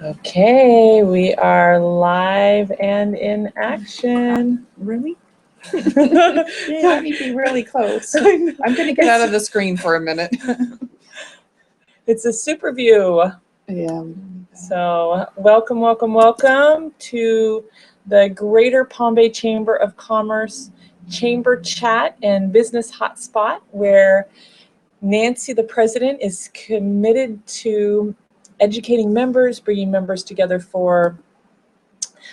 Okay, we are live and in action. Really? Let me be really close. I'm going to get out of the screen for a minute. It's a super view. Yeah. So welcome, welcome, welcome to the Greater Palm Bay Chamber of Commerce Chamber Chat and Business Hotspot, where Nancy, the president, is committed to educating members, bringing members together for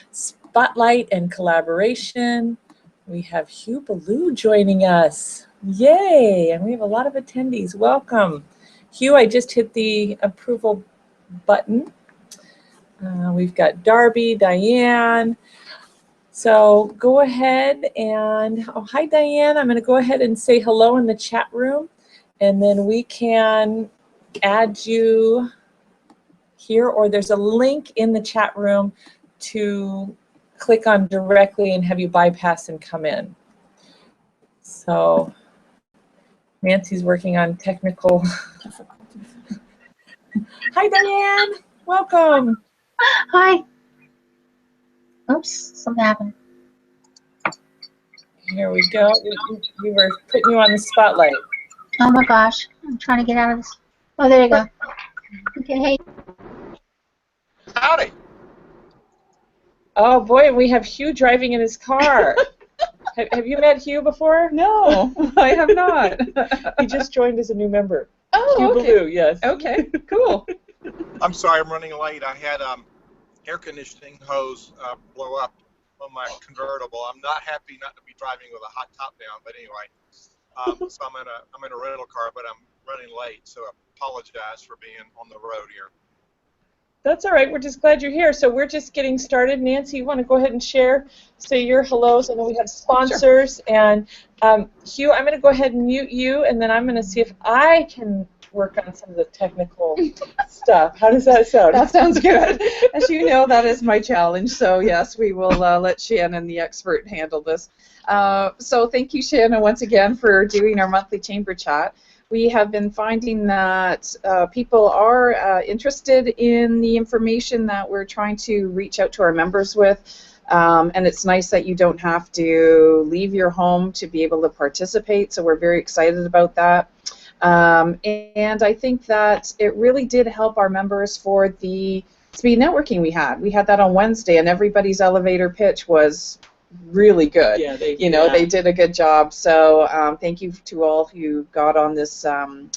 spotlight and collaboration. We have Hugh Ballou joining us. Yay! And we have a lot of attendees. Welcome. Hugh, I just hit the approval button. We've got Darby, Diane. So go ahead and, oh, hi Diane. I'm going to go ahead and say hello in the chat room, and then we can add you here, or there's a link in the chat room to click on directly and have you bypass and come in. So Nancy's working on technical. Hi Diane, welcome. Hi. Oops, something happened. Here we go. We were putting you on the spotlight. Oh my gosh, I'm trying to get out of this. Oh, there you go. Okay, hey. Howdy. Oh boy, we have Hugh driving in his car. Have you met Hugh before? No, I have not. He just joined as a new member. Oh, Hugh okay. Ballou, yes. Okay, cool. I'm sorry I'm running late. I had air conditioning hose blow up on my convertible. I'm not happy not to be driving with a hot top down, but anyway, so I'm in a rental car, but I'm running late, so I apologize for being on the road here. That's all right. We're just glad you're here. So we're just getting started. Nancy, you want to go ahead and say your hellos, and then we have sponsors. Sure. And Hugh, I'm going to go ahead and mute you, and then I'm going to see if I can work on some of the technical stuff. How does that sound? That sounds good. As you know, that is my challenge. So yes, we will let Shannon, the expert, handle this. So thank you, Shannon, once again for doing our monthly chamber chat. We have been finding that people are interested in the information that we're trying to reach out to our members with, and it's nice that you don't have to leave your home to be able to participate, so we're very excited about that. And I think that it really did help our members for the speed networking we had. We had that on Wednesday, and everybody's elevator pitch was really good. Yeah, they did a good job. So thank you to all who got on this.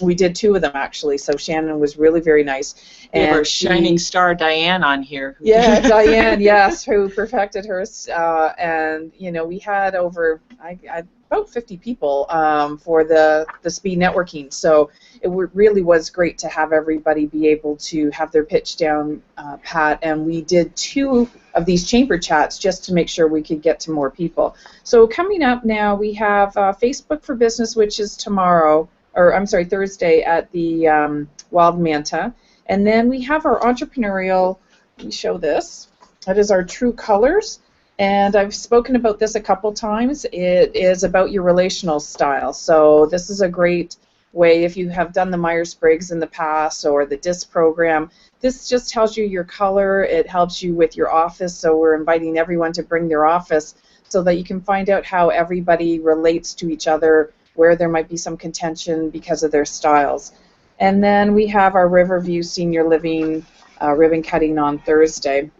We did 2 of them actually. So Shannon was really very nice. And we have our shining star Diane on here. Yeah, Diane, yes, who perfected hers. And you know, we had over about 50 people for the speed networking. So it really was great to have everybody be able to have their pitch down pat. And we did 2 of these chamber chats just to make sure we could get to more people. So coming up now, we have Facebook for Business, which is Thursday at the Wild Manta. And then we have our entrepreneurial, let me show this, that is our True Colors. And I've spoken about this a couple times. It is about your relational style. So this is a great way if you have done the Myers-Briggs in the past or the DISC program. This just tells you your color. It helps you with your office. So we're inviting everyone to bring their office so that you can find out how everybody relates to each other, where there might be some contention because of their styles. And then we have our Riverview Senior Living ribbon cutting on Thursday.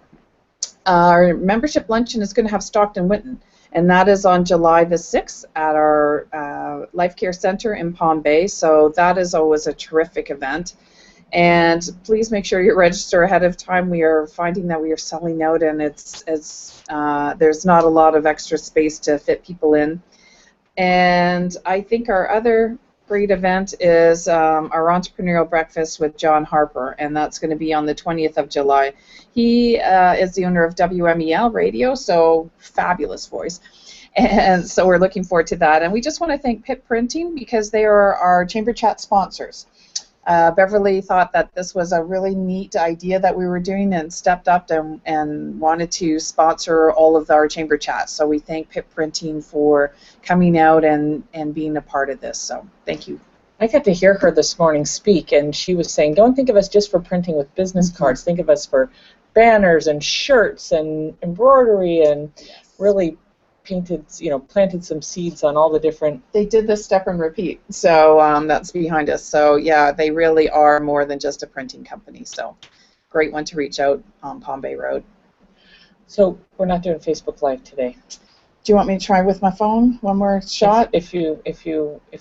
Our membership luncheon is going to have Stockton Winton, and that is on July the 6th at our Life Care Center in Palm Bay. So that is always a terrific event. And please make sure you register ahead of time. We are finding that we are selling out, and there's not a lot of extra space to fit people in. And I think our other great event is our entrepreneurial breakfast with John Harper, and that's going to be on the 20th of July. He is the owner of WMEL Radio, so fabulous voice. And so we're looking forward to that. And we just want to thank Pip Printing because they are our Chamber Chat sponsors. Beverly thought that this was a really neat idea that we were doing and stepped up and wanted to sponsor all of our chamber chats. So we thank Pip Printing for coming out and being a part of this. So thank you. I got to hear her this morning speak, and she was saying, don't think of us just for printing with business cards. Think of us for banners and shirts and embroidery and really painted, planted some seeds on all the different. They did the step and repeat, so that's behind us. So yeah, they really are more than just a printing company. So great one to reach out on Palm Bay Road. So we're not doing Facebook Live today. Do you want me to try with my phone? One more shot? If you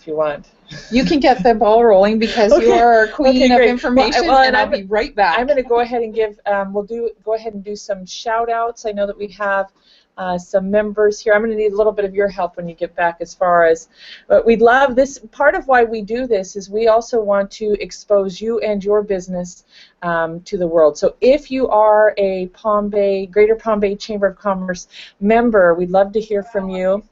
want. You can get the ball rolling because Okay. you are our queen of Great. information, Well, and I'll be right back. I'm going to go ahead and give. Go ahead and do some shout outs. I know that we have some members here. I'm going to need a little bit of your help when you get back as far as, but we'd love this. Part of why we do this is we also want to expose you and your business to the world. So if you are a Greater Palm Bay Chamber of Commerce member, we'd love to hear from you.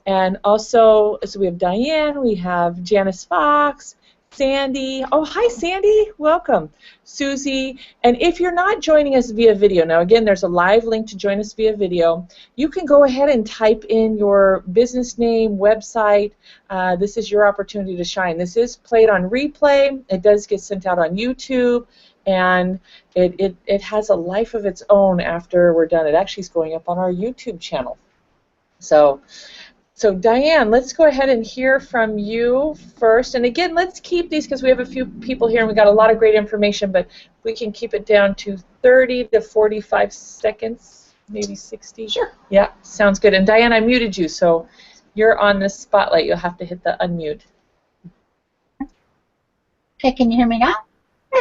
And also, so we have Diane, we have Janice Fox, Sandy. Oh, hi, Sandy. Welcome. Susie. And if you're not joining us via video, now again, there's a live link to join us via video. You can go ahead and type in your business name, website. This is your opportunity to shine. This is played on replay. It does get sent out on YouTube. And it has a life of its own after we're done. It actually is going up on our YouTube channel. So Diane, let's go ahead and hear from you first. And again, let's keep these because we have a few people here and we got a lot of great information, but we can keep it down to 30 to 45 seconds, maybe 60. Sure. Yeah, sounds good. And Diane, I muted you, so you're on the spotlight. You'll have to hit the unmute. Okay, can you hear me now?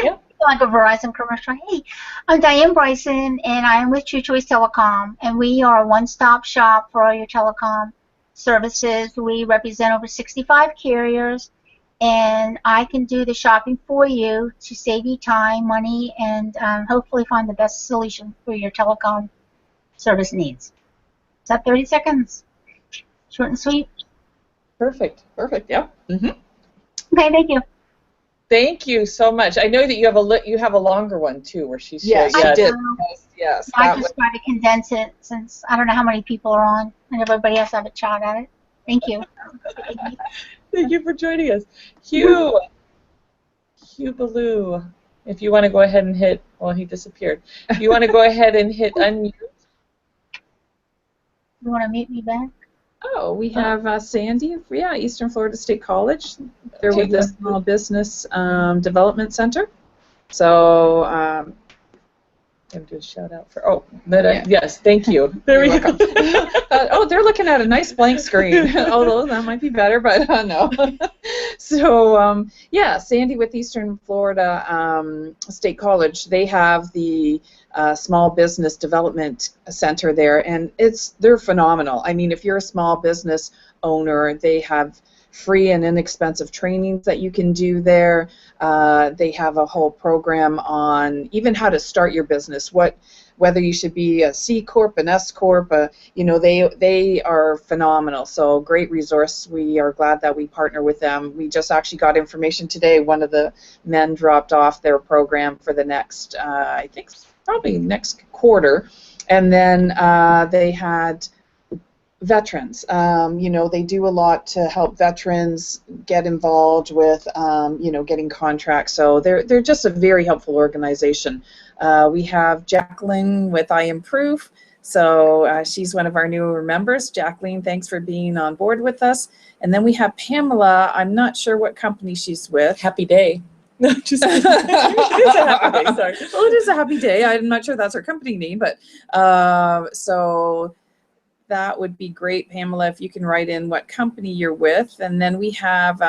Yeah. Like a Verizon commercial. Hey, I'm Diane Bryson, and I am with True Choice Telecom, and we are a one-stop shop for all your telecom services. We represent over 65 carriers, and I can do the shopping for you to save you time, money, and hopefully find the best solution for your telecom service needs. Is that 30 seconds? Short and sweet? Perfect. Perfect. Yep. Mm-hmm. Okay, thank you. Thank you so much. I know that you have a longer one too, where she's Yes, sharing. I did. Yes. I just tried to condense it since I don't know how many people are on, and everybody has to have a shot at it. Thank you. Thank you for joining us. Hugh Ballou, if you want to go ahead and hit, well, he disappeared. If you want to go ahead and hit unmute. You want to mute me back? Oh, we have Sandy, yeah, Eastern Florida State College. They're with the Small Business Development Center. So, I'm going to do a shout out for, yes, thank you. There we go. They're looking at a nice blank screen, although that might be better, but no. So, yeah, Sandy with Eastern Florida State College, they have the Small Business Development Center there, and they're phenomenal. I mean, if you're a small business owner, they have free and inexpensive trainings that you can do there. They have a whole program on even how to start your business, whether you should be a C Corp, an S Corp, they are phenomenal. So great resource. We are glad that we partner with them. We just actually got information today. One of the men dropped off their program for the next, I think, probably next quarter, and then they had veterans. They do a lot to help veterans get involved with, getting contracts. So they're just a very helpful organization. We have Jacqueline with I Am Proof. So she's one of our newer members. Jacqueline, thanks for being on board with us. And then we have Pamela. I'm not sure what company she's with. Happy Day. No, just it is a happy day, sorry. Well, it is a happy day. I'm not sure that's her company name, but so that would be great, Pamela, if you can write in what company you're with. And then we have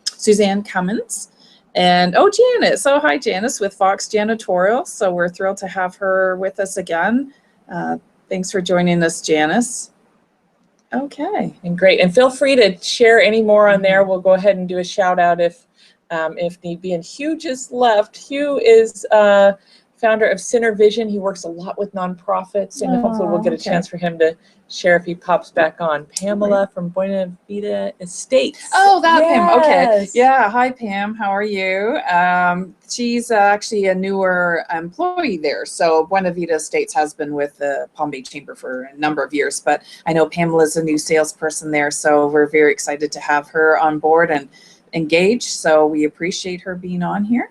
Suzanne Cummins. And, Janice. Oh, hi, Janice with Fox Janitorial. So we're thrilled to have her with us again. Thanks for joining us, Janice. Okay. And great. And feel free to share any more on there. We'll go ahead and do a shout out if need be. And Hugh just left. Hugh is founder of Center Vision. He works a lot with nonprofits, and hopefully we'll get a chance for him to share if he pops back on. Pamela from Buena Vida Estates. Oh, that Pam. Okay. Yes. Yeah. Hi, Pam. How are you? She's actually a newer employee there. So Buena Vida Estates has been with the Palm Bay Chamber for a number of years, but I know Pamela's a new salesperson there, so we're very excited to have her on board and engaged. So we appreciate her being on here.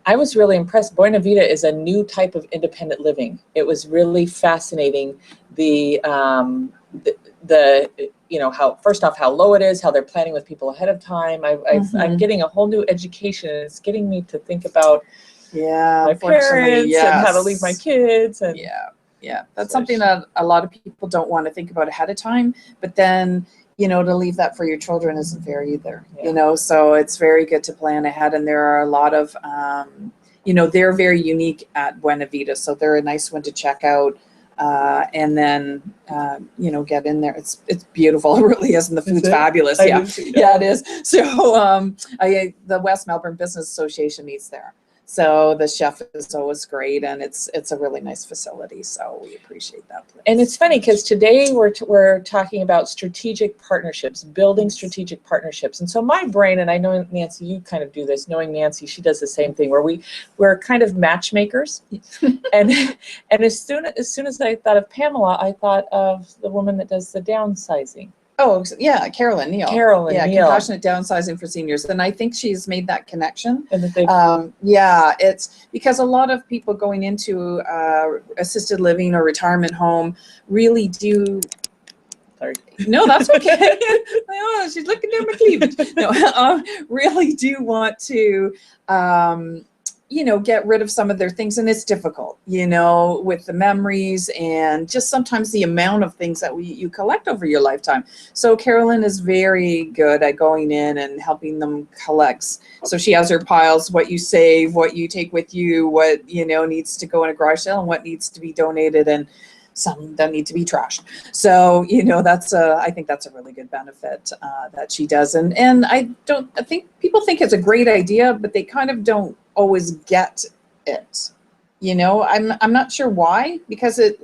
I was really impressed. Buena Vida is a new type of independent living. It was really fascinating. The you know, how, first off, how low it is, how they're planning with people ahead of time. I'm getting a whole new education, and it's getting me to think about my parents and how to leave my kids. And that's something that a lot of people don't want to think about ahead of time, but then, you know, to leave that for your children isn't fair either, you know, so it's very good to plan ahead. And there are a lot of, you know, they're very unique at Buena Vida, so they're a nice one to check out. And then, you know, get in there. It's beautiful. It really is. And the food's fabulous. Yeah, it is. So the West Melbourne Business Association meets there. So the chef is always great, and it's a really nice facility. So we appreciate that place. And it's funny because today we're talking about strategic partnerships, building strategic partnerships. And so my brain, and I know Nancy, you kind of do this. Knowing Nancy, she does the same thing, where we're kind of matchmakers. and as soon as I thought of Pamela, I thought of the woman that does the downsizing. Oh, yeah, Carolyn Neal. Neal. Compassionate Downsizing for Seniors. And I think she's made that connection. And that yeah, it's because a lot of people going into assisted living or retirement home really do. Sorry. No, that's okay. Oh, she's looking down my cleavage. No, really do want to, you know, get rid of some of their things, and it's difficult, you know, with the memories and just sometimes the amount of things that you collect over your lifetime. So Carolyn is very good at going in and helping them collect. So she has her piles, what you save, what you take with you, what, you know, needs to go in a garage sale, and what needs to be donated, and some that need to be trashed. So, you know, I think that's a really good benefit that she does. And I think people think it's a great idea, but they kind of don't always get it. You know, I'm not sure why, because it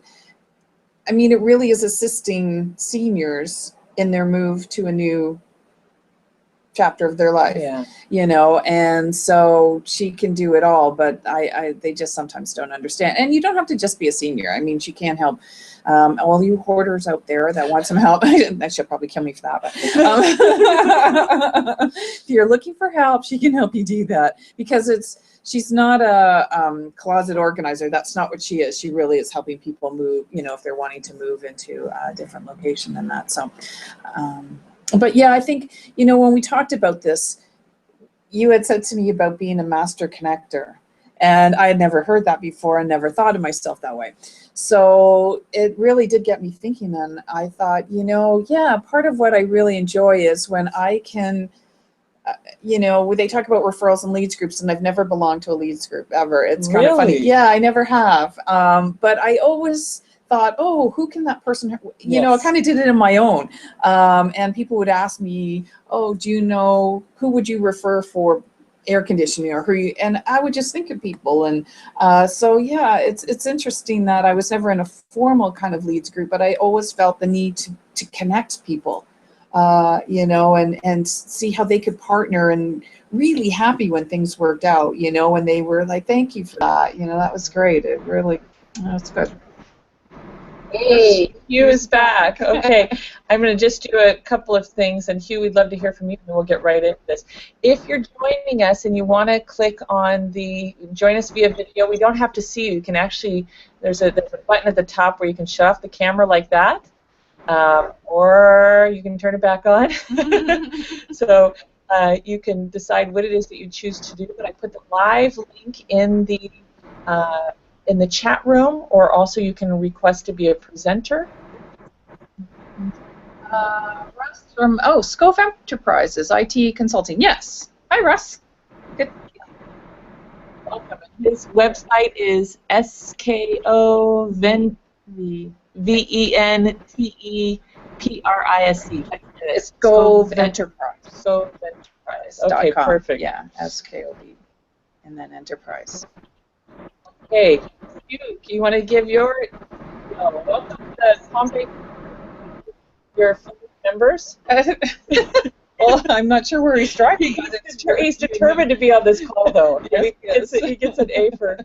really is assisting seniors in their move to a new chapter of their life. Yeah. You know, and so she can do it all, but they just sometimes don't understand. And you don't have to just be a senior. I mean, she can help all you hoarders out there that want some help. She'll probably kill me for that. But, if you're looking for help, she can help you do that, because she's not a closet organizer. That's not what she is. She really is helping people move, you know, if they're wanting to move into a different location than that. So, but yeah, I think, you know, when we talked about this, you had said to me about being a master connector, and I had never heard that before and never thought of myself that way. So it really did get me thinking, and I thought, you know, yeah, part of what I really enjoy is when I can, you know, they talk about referrals and leads groups, and I've never belonged to a leads group ever. It's kind of funny. Yeah, I never have. But I always thought, oh, who can that person, you know, I kind of did it on my own. And people would ask me, oh, do you know, who would you refer for air conditioning, or and I would just think of people. And so, yeah, it's interesting that I was never in a formal kind of leads group, but I always felt the need to connect people, you know, and see how they could partner, and really happy when things worked out, you know, when they were like, thank you for that. You know, that was great. It really, that's good. Hey, Hugh is back. Okay, I'm going to just do a couple of things, and Hugh, we'd love to hear from you, and we'll get right into this. If you're joining us and you want to click on the join us via video, we don't have to see you. You can actually, there's a button at the top where you can shut off the camera like that, or you can turn it back on. So you can decide what it is that you choose to do, but I put the live link in the chat room, or also you can request to be a presenter. Russ from Scove Enterprises, IT Consulting. Yes. Hi, Russ. Good. Welcome. His website is SKOVENTEPRISE. Scove Enterprise. Scove Enterprise. Okay, perfect. Yeah, SKOV, and then Enterprise. Okay, you want to give your welcome to Palm Bay, your members? Well, I'm not sure where he's driving. He's determined to be on this call, though. Yes, he gets an A for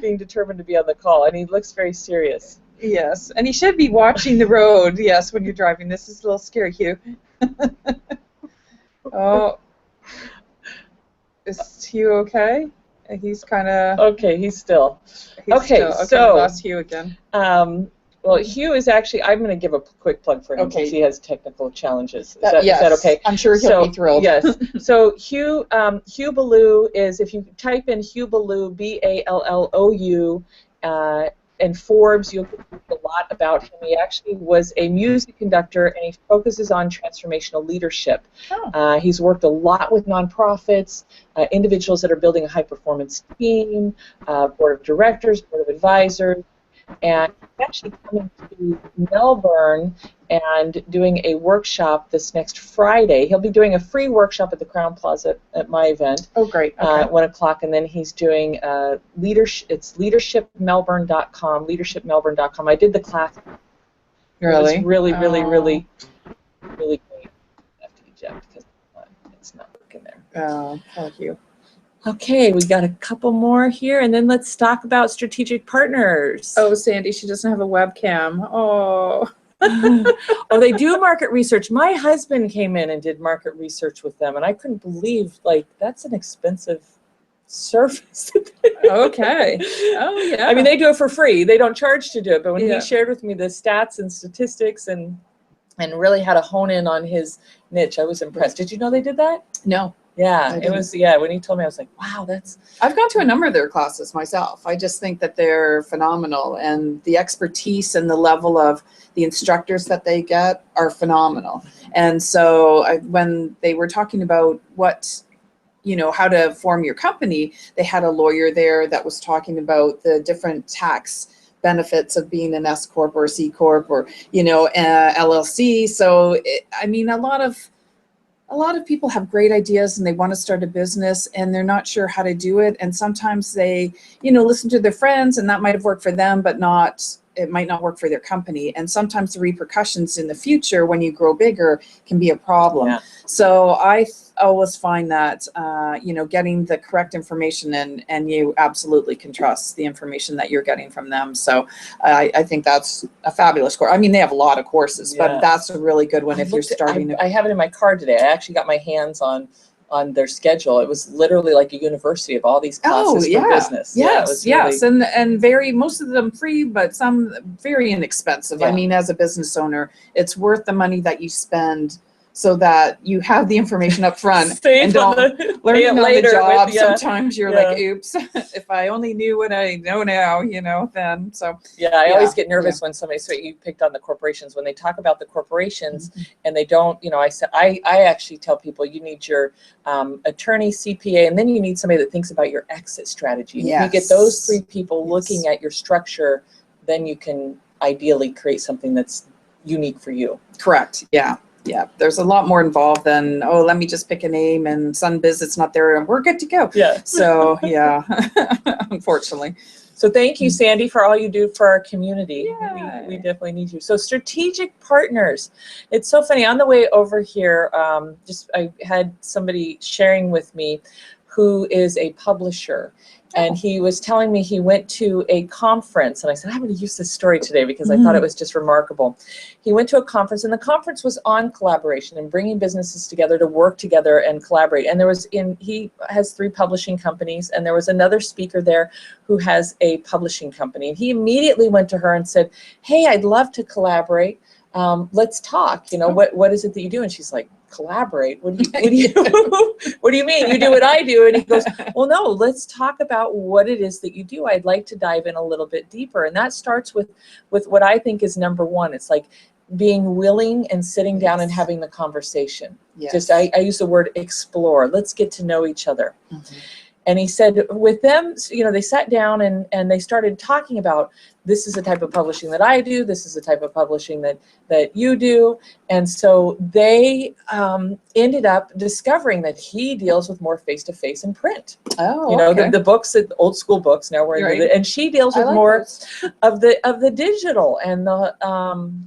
being determined to be on the call, and he looks very serious. Yes, and he should be watching the road, yes, when you're driving. This is a little scary, Hugh. Oh. Is Hugh okay? He's kind of. Okay, he's still. Okay, so we lost Hugh again. Well, Hugh is actually, I'm going to give a quick plug for him because he has technical challenges. Is that okay? I'm sure he'll be thrilled. Yes. So Hugh Ballou is, if you type in Hugh Ballou, Ballou, and Forbes, you'll get a lot about him. He actually was a music conductor, and he focuses on transformational leadership. Oh. He's worked a lot with nonprofits, individuals that are building a high-performance team, board of directors, board of advisors, and he's actually coming to Melbourne and doing a workshop this next Friday. He'll be doing a free workshop at the Crown Plaza at my event. Oh, great. Okay. At 1 o'clock, and then he's doing leadership. It's leadershipmelbourne.com. Leadershipmelbourne.com. I did the class. Really? It was really great. I have to eject because it's not working there. Oh, thank you. Okay, we got a couple more here, and then let's talk about strategic partners. Oh, Sandy, she doesn't have a webcam. Oh. Oh, they do market research. My husband came in and did market research with them, and I couldn't believe, like, that's an expensive service. Okay. Oh, yeah. I mean, they do it for free. They don't charge to do it, but when Yeah. he shared with me the stats and statistics and really had to hone in on his niche, I was impressed. Did you know they did that? No. Yeah, I it didn't. was, yeah, when he told me, I was like, wow, that's... I've gone to a number of their classes myself. I just think that they're phenomenal, and the expertise and the level of the instructors that they get are phenomenal. And so when they were talking about what, how to form your company, they had a lawyer there that was talking about the different tax benefits of being an S Corp or a C Corp or, LLC. So, a lot of people have great ideas and they want to start a business and they're not sure how to do it. And sometimes they, listen to their friends, and that might have worked for them, but it might not work for their company. And sometimes the repercussions in the future when you grow bigger can be a problem. Yeah. So I always find that, getting the correct information and you absolutely can trust the information that you're getting from them. So I think that's a fabulous course. I mean, they have a lot of courses, but that's a really good one if you're starting. I have it in my car today. I actually got my hands on their schedule. It was literally like a university of all these classes for business. Yes. And most of them free, but some very inexpensive. Yeah. I mean, as a business owner, it's worth the money that you spend so that you have the information up front and don't learn it on the job. Sometimes you're like, oops, if I only knew what I know now, then so. Yeah, I always get nervous when somebody, so you picked on the corporations, when they talk about the corporations and they don't, I actually tell people you need your attorney, CPA, and then you need somebody that thinks about your exit strategy. And if you get those three people looking at your structure, then you can ideally create something that's unique for you. Correct. Yeah. Yeah, there's a lot more involved than, let me just pick a name and Sunbiz, it's not there and we're good to go. Yeah. So, yeah, unfortunately. So thank you, Sandy, for all you do for our community. Yeah. We definitely need you. So strategic partners. It's so funny. On the way over here, I had somebody sharing with me who is a publisher. And he was telling me he went to a conference, and I said, I'm going to use this story today because I thought it was just remarkable. He went to a conference, and the conference was on collaboration and bringing businesses together to work together and collaborate. And he has 3 publishing companies, and there was another speaker there who has a publishing company. And he immediately went to her and said, hey, I'd love to collaborate. Let's talk. What is it that you do? And she's like, collaborate? What do you mean? You do what I do? And he goes, well, no, let's talk about what it is that you do. I'd like to dive in a little bit deeper. And that starts with what I think is number one. It's like being willing and sitting down and having the conversation. Yes. Just, I use the word explore. Let's get to know each other. And he said with them, they sat down and they started talking about, this is the type of publishing that I do. This is the type of publishing that you do. And so they ended up discovering that he deals with more face-to-face and print. Oh, okay. The books, the old school books now we're into it. And she deals with more of the digital and the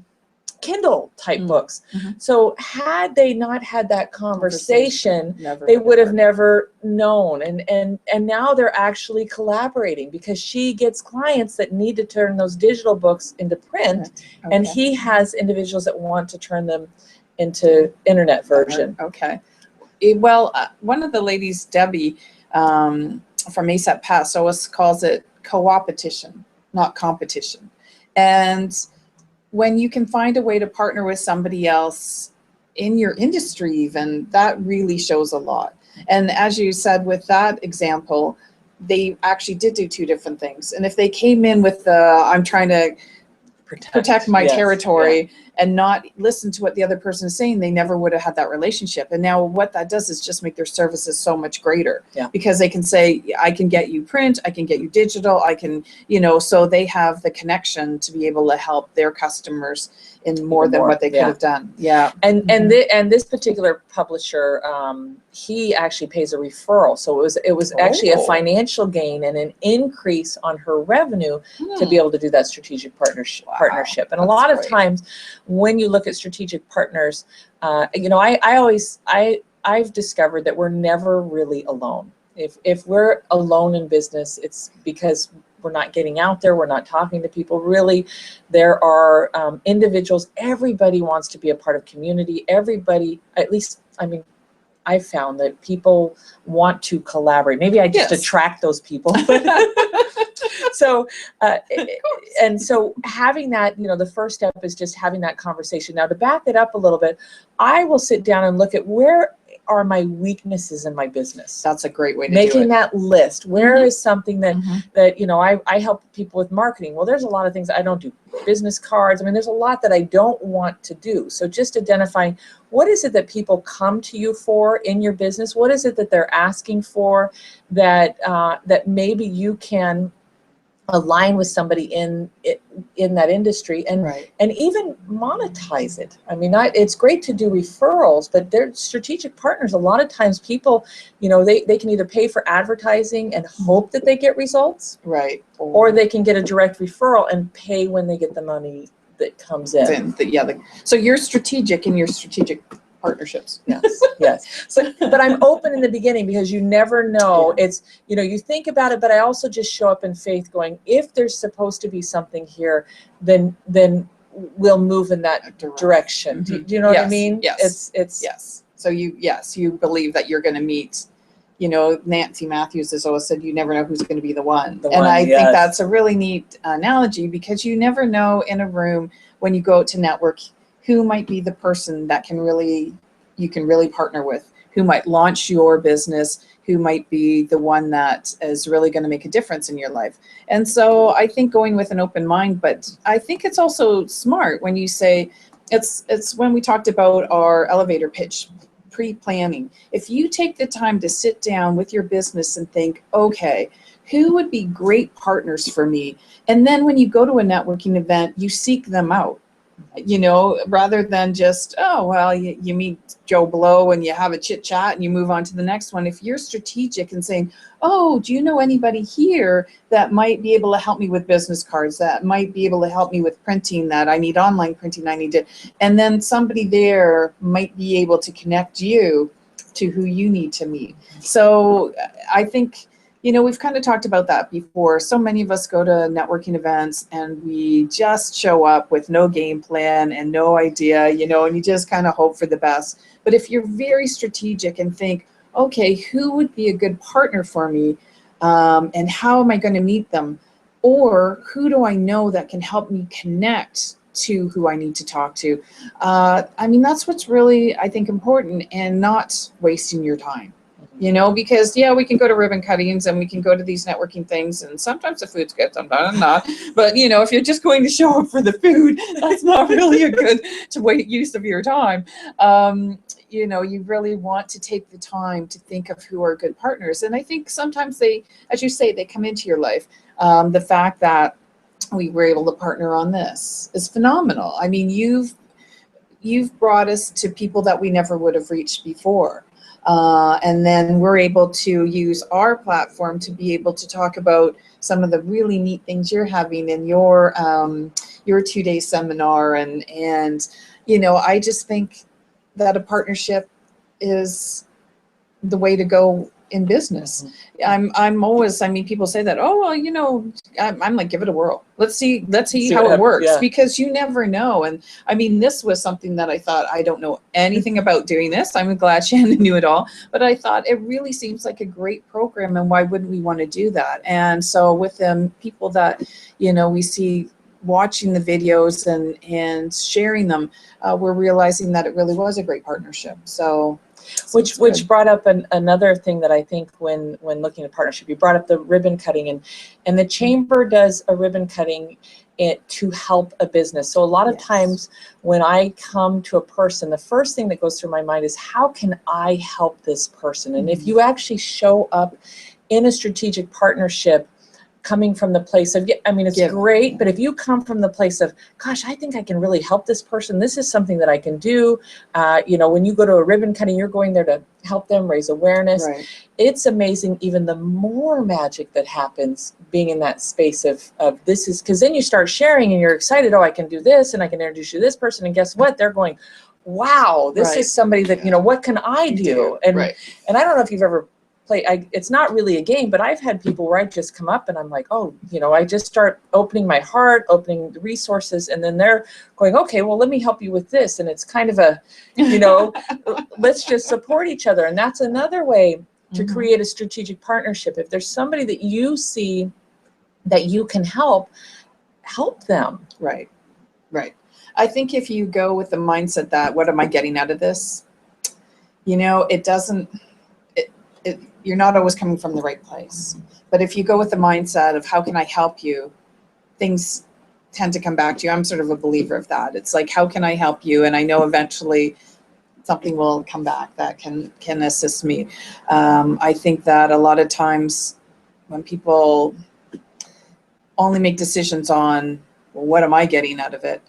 Kindle type books. So had they not had that conversation, they would have never known. And now they're actually collaborating because she gets clients that need to turn those digital books into print, and he has individuals that want to turn them into internet version. Okay. Well, one of the ladies, Debbie, from ASAP Pass, OS calls it co-opetition, not competition. And when you can find a way to partner with somebody else in your industry even, that really shows a lot. And as you said with that example, they actually did do two different things. And if they came in with the, I'm trying to protect my territory and not listen to what the other person is saying, they never would have had that relationship. And now what that does is just make their services so much greater, because they can say, I can get you print, I can get you digital, I can, you know, so they have the connection to be able to help their customers in more than what they could have done. And this particular publisher, he actually pays a referral, so it was actually a financial gain and an increase on her revenue to be able to do that strategic partnership. And a lot of times when you look at strategic partners, you know, I've discovered that we're never really alone. If we're alone in business, it's because we're not getting out there, we're not talking to people. Really, there are individuals, everybody wants to be a part of community. Everybody, at least, I mean, I've found that people want to collaborate. Maybe I just attract those people. So, and so having that, you know, the first step is just having that conversation. Now, to back it up a little bit, I will sit down and look at where are my weaknesses in my business. That's a great way to do it. Making that list. Where is something that, that, you know, I help people with marketing. Well, there's a lot of things I don't do. Business cards. I mean, there's a lot that I don't want to do. So just identifying what is it that people come to you for in your business? What is it that they're asking for that, that maybe you can align with somebody in that industry and and even monetize it. I mean, it's great to do referrals, but they're strategic partners. A lot of times people, you know, they can either pay for advertising and hope that they get results, or they can get a direct referral and pay when they get the money that comes in. So you're strategic in your strategic partnerships. Yes. So, but I'm open in the beginning because you never know. It's, you know, you think about it, but I also just show up in faith going, if there's supposed to be something here, then we'll move in that direction. Do you know what I mean? Yes. It's So you believe that you're going to meet, you know, Nancy Matthews has always said, you never know who's going to be the one. I think that's a really neat analogy, because you never know in a room when you go out to network who might be the person that you can really partner with, who might launch your business, who might be the one that is really going to make a difference in your life. And so I think going with an open mind, but I think it's also smart when you say, it's when we talked about our elevator pitch, pre-planning. If you take the time to sit down with your business and think, okay, who would be great partners for me? And then when you go to a networking event, you seek them out. You know, rather than just, oh, well, you meet Joe Blow and you have a chit chat and you move on to the next one. If you're strategic and saying, oh, do you know anybody here that might be able to help me with business cards, that might be able to help me with printing, that I need online printing, and then somebody there might be able to connect you to who you need to meet. So I think, you know, we've kind of talked about that before. So many of us go to networking events and we just show up with no game plan and no idea, you know, and you just kind of hope for the best. But if you're very strategic and think, okay, who would be a good partner for me? And how am I going to meet them? Or who do I know that can help me connect to who I need to talk to? I mean, that's what's really, I think, important, and not wasting your time. You know, because we can go to ribbon cuttings and we can go to these networking things, and sometimes the food's good, sometimes not. But you know, if you're just going to show up for the food, that's not really a good use of your time. You know, you really want to take the time to think of who are good partners. And I think sometimes they, as you say, they come into your life. The fact that we were able to partner on this is phenomenal. I mean, you've brought us to people that we never would have reached before. And then we're able to use our platform to be able to talk about some of the really neat things you're having in your 2-day seminar. And, you know, I just think that a partnership is the way to go in business. I'm always, I mean, people say that, oh, well, you know, I'm like, give it a whirl. Let's see how it works, because you never know. And I mean, this was something that I thought, I don't know anything about doing this. I'm glad Shannon knew it all, but I thought it really seems like a great program, and why wouldn't we want to do that? And so with them, people that, you know, we see watching the videos and sharing them, we're realizing that it really was a great partnership. So which brought up another thing that I think when looking at partnership, you brought up the ribbon cutting, and the chamber does a ribbon cutting to help a business. So a lot of times when I come to a person, the first thing that goes through my mind is, how can I help this person? And if you actually show up in a strategic partnership coming from the place of, I mean, it's great, but if you come from the place of, gosh, I think I can really help this person, this is something that I can do. You know, when you go to a ribbon cutting, you're going there to help them raise awareness. Right. It's amazing, even the more magic that happens being in that space of this is, because then you start sharing and you're excited, oh, I can do this and I can introduce you to this person, and guess what? They're going, wow, this is somebody that, you know, what can I do? And and I don't know if you've ever it's not really a game, but I've had people where I just come up and I'm like, oh, you know, I just start opening my heart, opening the resources, and then they're going, okay, well, let me help you with this. And it's kind of a, you know, let's just support each other. And that's another way to create a strategic partnership. If there's somebody that you see that you can help them. Right. I think if you go with the mindset that, what am I getting out of this? You know, it doesn't, you're not always coming from the right place. But if you go with the mindset of, how can I help you, things tend to come back to you. I'm sort of a believer of that. It's like, how can I help you? And I know eventually something will come back that can assist me. I think that a lot of times when people only make decisions on, well, what am I getting out of it,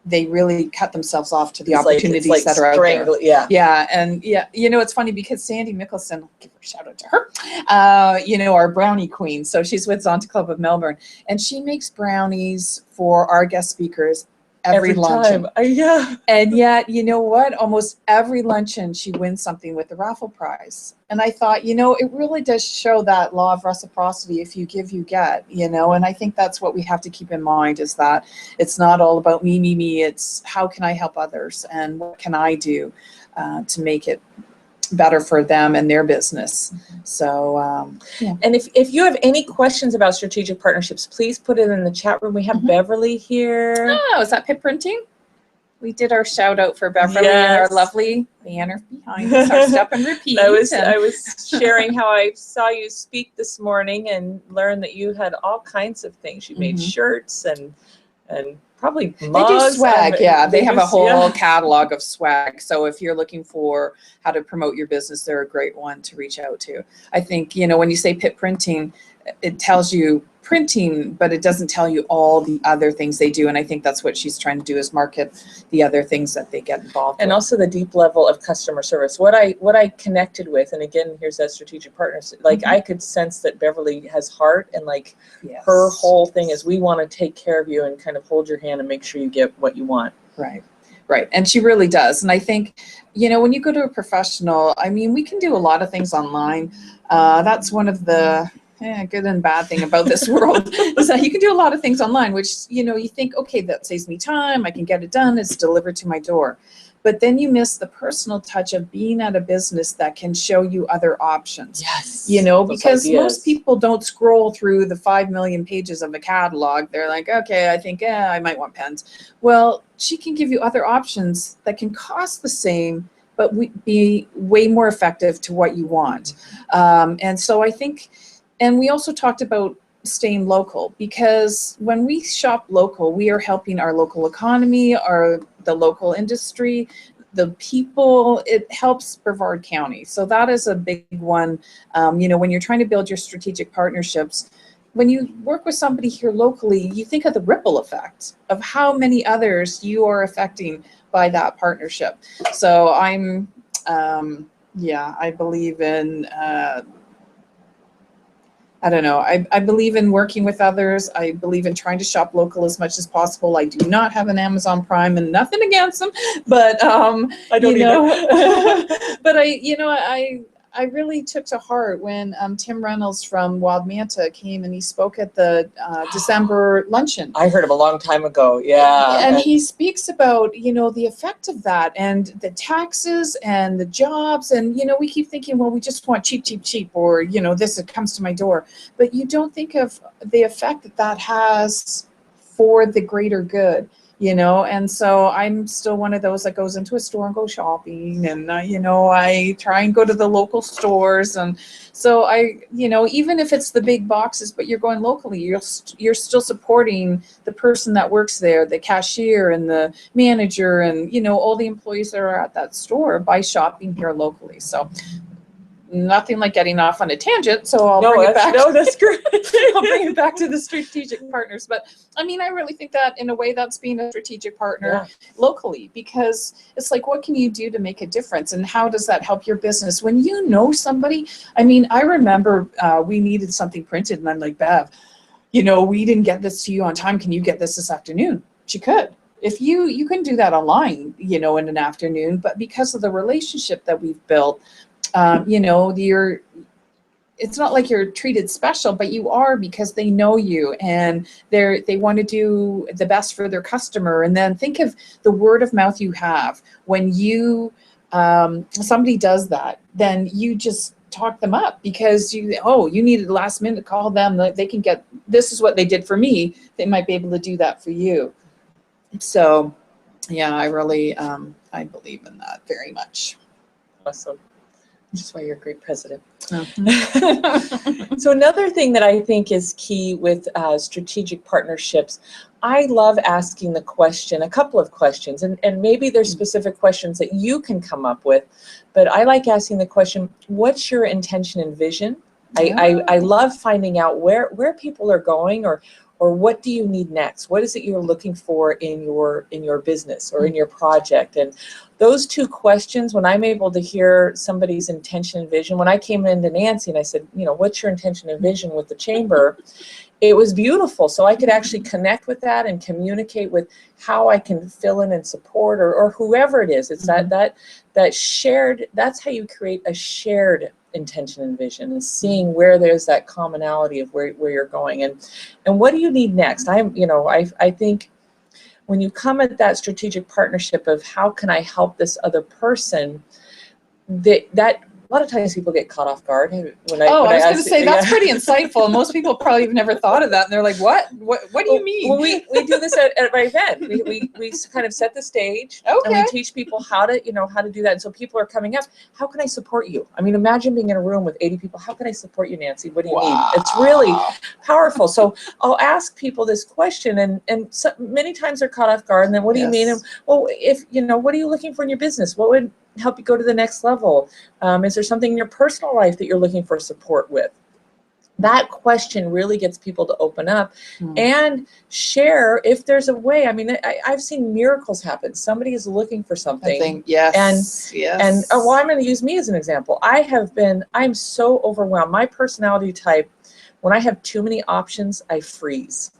they really cut themselves off to the opportunities that are out there. Yeah. And you know, it's funny because Sandy Mickelson, I'll give her a shout out to her, you know, our brownie queen. So she's with Zonta Club of Melbourne, and she makes brownies for our guest speakers every luncheon. And yet, you know what? Almost every luncheon she wins something with the raffle prize. And I thought, you know, it really does show that law of reciprocity. If you give, you get, you know, and I think that's what we have to keep in mind, is that it's not all about me. It's how can I help others, and what can I do to make it better for them and their business. So and if you have any questions about strategic partnerships, please put it in the chat room. We have Beverly here. Oh, is that Pip Printing? We did our shout out for Beverly and our lovely banner behind us, our step and repeat. I was sharing how I saw you speak this morning and learned that you had all kinds of things. You made shirts and probably mugs. They do swag, they have a whole catalog of swag. So if you're looking for how to promote your business, they're a great one to reach out to. I think, you know, when you say Pip Printing, it tells you printing, but it doesn't tell you all the other things they do. And I think that's what she's trying to do, is market the other things that they get involved and with. Also the deep level of customer service. What I connected with, and again, here's that strategic partnership. Like I could sense that Beverly has heart, and like her whole thing is, we want to take care of you and kind of hold your hand and make sure you get what you want. Right. And she really does. And I think, you know, when you go to a professional, I mean, we can do a lot of things online. That's one of the good and bad thing about this world, is that you can do a lot of things online, which, you know, you think, okay, that saves me time. I can get it done. It's delivered to my door. But then you miss the personal touch of being at a business that can show you other options. You know, because most people don't scroll through the 5 million pages of a catalog. They're like, okay, I think, I might want pens. Well, she can give you other options that can cost the same, but be way more effective to what you want. And so I think, and we also talked about staying local, because when we shop local, we are helping our local economy, the local industry, the people. It helps Brevard County. So that is a big one. You know, when you're trying to build your strategic partnerships, when you work with somebody here locally, you think of the ripple effect of how many others you are affecting by that partnership. So I believe in I don't know. I believe in working with others. I believe in trying to shop local as much as possible. I do not have an Amazon Prime, and nothing against them, but I don't either. But I really took to heart when Tim Reynolds from Wild Manta came and he spoke at the December luncheon. I heard him a long time ago. Yeah. And he speaks about, you know, the effect of that and the taxes and the jobs. And, you know, we keep thinking, well, we just want cheap, cheap, cheap, or, you know, this, it comes to my door. But you don't think of the effect that that has for the greater good. You know, and so I'm still one of those that goes into a store and go shopping, and you know, I try and go to the local stores, and so I, you know, even if it's the big boxes, but you're going locally, you're still supporting the person that works there, the cashier and the manager, and you know, all the employees that are at that store by shopping here locally. So nothing like getting off on a tangent, so I'll bring it back. No, that's great. I'll bring it back to the strategic partners. But I mean, I really think that in a way that's being a strategic partner locally, because it's like, what can you do to make a difference? And how does that help your business? When you know somebody, I mean, I remember we needed something printed and I'm like, Bev, you know, we didn't get this to you on time. Can you get this afternoon? She could. If you can do that online, you know, in an afternoon, but because of the relationship that we've built, you know, it's not like you're treated special, but you are, because they know you and they want to do the best for their customer. And then think of the word of mouth you have when you somebody does that, then you just talk them up because you needed last minute to call them. They can get, this is what they did for me. They might be able to do that for you. So yeah, I really I believe in that very much. Awesome. That's why you're a great president. So another thing that I think is key with strategic partnerships, I love asking the question, a couple of questions, and maybe there's specific questions that you can come up with, but I like asking the question, what's your intention and vision? I love finding out where people are going, or what do you need next? What is it you're looking for in your business or in your project? And those two questions, when I'm able to hear somebody's intention and vision, when I came into Nancy and I said, you know, what's your intention and vision with the chamber? It was beautiful. So I could actually connect with that and communicate with how I can fill in and support, or whoever it is. It's that shared, that's how you create a shared intention and vision, is seeing where there's that commonality of where you're going, and what do you need next. I think when you come at that strategic partnership of how can I help this other person, that a lot of times people get caught off guard. When I was going to say, that's pretty insightful. Most people probably have never thought of that, and they're like, what do you mean? Well, we do this at my event. We kind of set the stage, and we teach people how to do that. And so people are coming up, how can I support you? I mean, imagine being in a room with 80 people. How can I support you, Nancy? What do you need? It's really powerful. So I'll ask people this question, and so many times they're caught off guard. And then what do you mean? And, well, what are you looking for in your business? What would help you go to the next level? Is there something in your personal life that you're looking for support with? That question really gets people to open up and share if there's a way. I mean, I've seen miracles happen. Somebody is looking for something. And I'm going to use me as an example. I'm so overwhelmed. My personality type, when I have too many options, I freeze.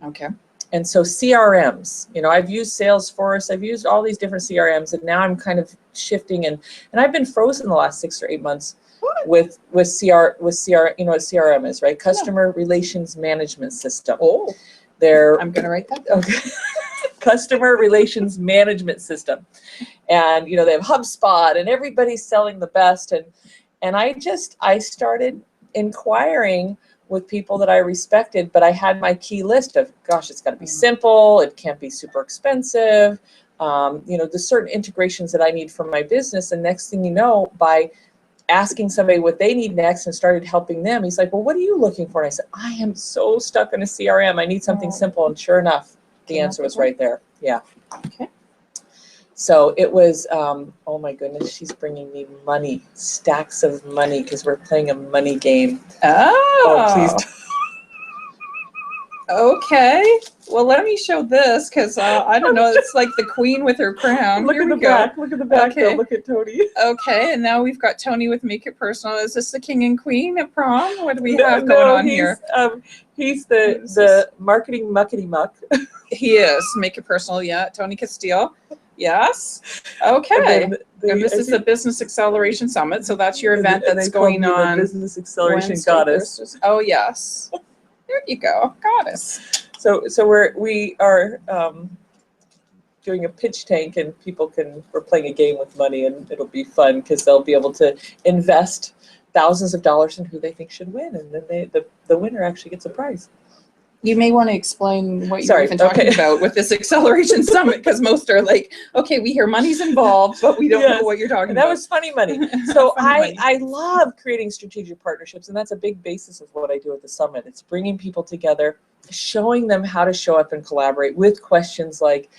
Okay. And so CRMs, I've used Salesforce, I've used all these different CRMs, and now I'm kind of shifting, and I've been frozen the last 6 or 8 months with CRM, what CRM is, right? Customer Relations Management System. I'm going to write that down. Okay. Customer Relations Management System. And, they have HubSpot, and everybody's selling the best. And I started inquiring with people that I respected, but I had my key list of, gosh, it's got to be simple. It can't be super expensive. The certain integrations that I need for my business. And next thing you know, by asking somebody what they need next and started helping them, he's like, well, what are you looking for? And I said, I am so stuck in a CRM. I need something simple. And sure enough, the answer was right there. Yeah. Okay. So it was, oh my goodness, she's bringing me money, stacks of money, because we're playing a money game. Oh, please. Okay. Well, let me show this, because I don't know, it's like the queen with her crown. Look at the back. Look at the back. Okay. Look at Tony. Okay, and now we've got Tony with Make It Personal. Is this the king and queen at prom? What do we have going on here? He's the marketing muckety muck. He is. Make It Personal, yeah. Tony Castile. Yes. Okay. And And this is the Business Acceleration Summit. So that's your event that's going on. Business Acceleration Wednesday, Goddess. Thursdays. Oh, yes. There you go. Goddess. So we are doing a pitch tank, and we're playing a game with money, and it'll be fun because they'll be able to invest thousands of dollars in who they think should win, and then the winner actually gets a prize. You may want to explain what Sorry, you're even talking okay. about with this Acceleration Summit, because most are like, okay, we hear money's involved, but we don't know Yes. what you're talking And about. that was funny money. So Funny money. I love creating strategic partnerships, and that's a big basis of what I do at the summit. It's bringing people together, showing them how to show up and collaborate with questions like,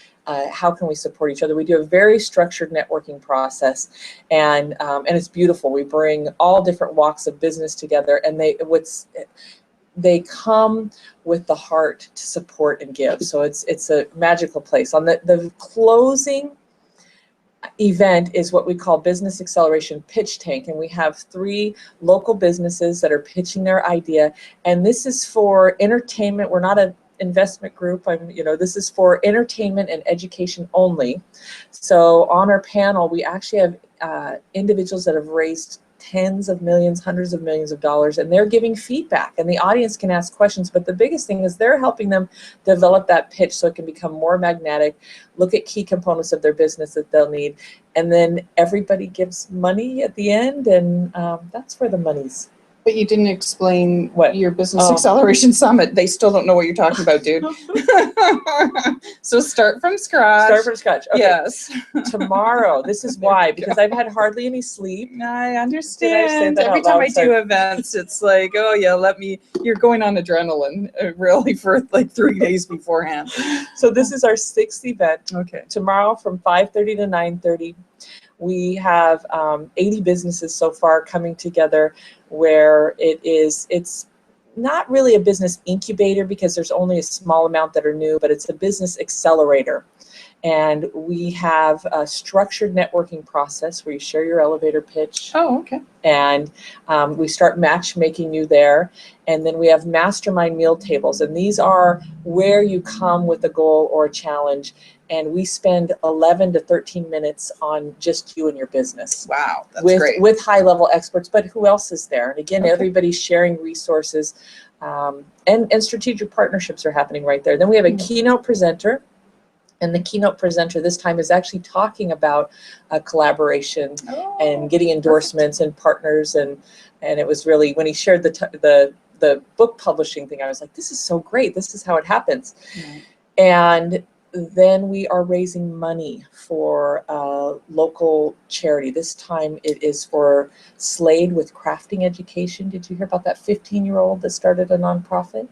how can we support each other? We do a very structured networking process, and it's beautiful. We bring all different walks of business together, and they come with the heart to support and give. So it's a magical place. On the closing event is what we call Business Acceleration Pitch Tank, and we have 3 local businesses that are pitching their idea, and this is for entertainment. We're not an investment group. This is for entertainment and education only. So on our panel, we actually have individuals that have raised tens of millions, hundreds of millions of dollars, and they're giving feedback, and the audience can ask questions. But the biggest thing is they're helping them develop that pitch so it can become more magnetic, look at key components of their business that they'll need, and then everybody gives money at the end, and that's where the money's. But you didn't explain What? your Business Acceleration Summit. They still don't know what you're talking about, dude. So start from scratch. Start from scratch. Okay. Yes. Tomorrow, this is why, because I've had hardly any sleep. I understand. that Every out time loud? I do events, it's like, oh yeah, you're going on adrenaline really for like 3 days beforehand. So this is our 6th event. Okay. Tomorrow from 5:30 to 9:30. We have 80 businesses so far coming together, where it's not really a business incubator because there's only a small amount that are new, but it's a business accelerator. And we have a structured networking process where you share your elevator pitch. Oh, okay. And we start matchmaking you there. And then we have mastermind meal tables. And these are where you come with a goal or a challenge. And we spend 11 to 13 minutes on just you and your business. Wow, that's great. With high-level experts, but who else is there? And again, Okay. everybody's sharing resources, and strategic partnerships are happening right there. Then we have a keynote presenter. And the keynote presenter this time is actually talking about collaboration and getting endorsements and partners. And it was really, when he shared the book publishing thing, I was like, this is so great. This is how it happens. Right. And then we are raising money for a local charity. This time it is for Slade with crafting education. Did you hear about that 15-year-old that started a nonprofit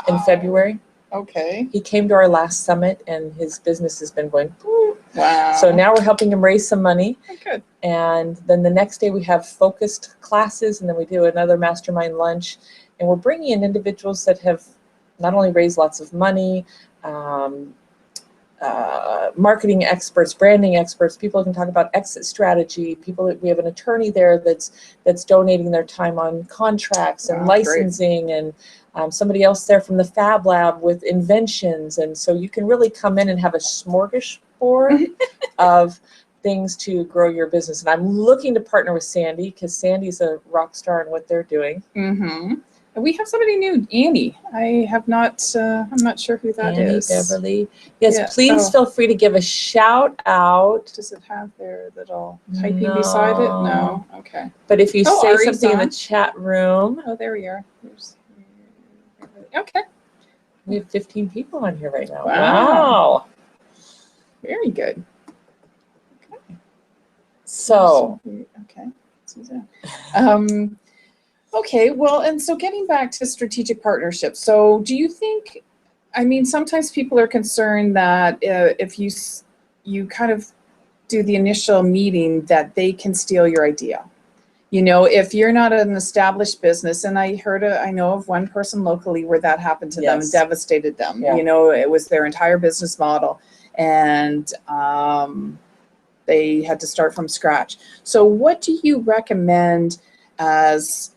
in February? Okay. He came to our last summit, and his business has been going, woo. Wow. So now we're helping him raise some money. Good. And then the next day we have focused classes, and then we do another mastermind lunch. And we're bringing in individuals that have not only raised lots of money, marketing experts, branding experts, people who can talk about exit strategy, we have an attorney there that's donating their time on contracts and licensing, great. And somebody else there from the Fab Lab with inventions. And so you can really come in and have a smorgasbord of things to grow your business. And I'm looking to partner with Sandy, because Sandy's a rock star in what they're doing. Mm-hmm. We have somebody new, Annie. I have not, I'm not sure who that is. Annie Beverly. Yes, Yeah. please feel free to give a shout out. Does it have their little typing beside it? No. Okay. But if you say Ari's something in on. the chat room. Oh, there we are. Okay. We have 15 people on here right now. Wow. Very good. Okay. So. Okay. Okay, well, and so getting back to strategic partnerships. So do you think, I mean, sometimes people are concerned that if you kind of do the initial meeting, that they can steal your idea. You know, if you're not an established business, and I know of one person locally where that happened to them and devastated them. Yeah. You know, it was their entire business model, and they had to start from scratch. So what do you recommend as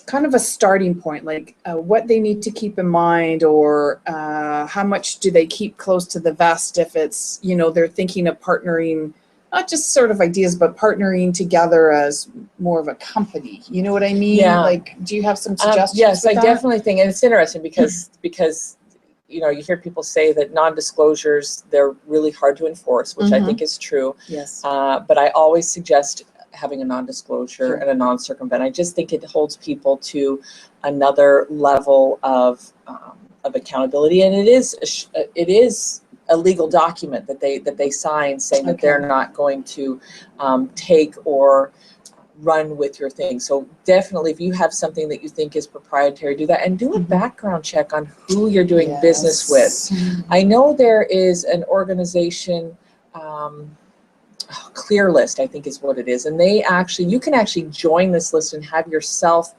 kind of a starting point, like what they need to keep in mind, or how much do they keep close to the vest if it's, you know, they're thinking of partnering, not just sort of ideas, but partnering together as more of a company. You know what I mean? Yeah. Like, do you have some suggestions? Yes, with I that? definitely think, and it's interesting because you know, you hear people say that non-disclosures, they're really hard to enforce, which I think is true. Yes. But I always suggest having a non-disclosure Sure. and a non-circumvent. I just think it holds people to another level of accountability, and it is a legal document that they sign saying that they're not going to take or run with your thing. So definitely, if you have something that you think is proprietary, do that, and do a background check on who you're doing business with. I know there is an organization, Clear List, I think is what it is, and you can actually join this list and have yourself.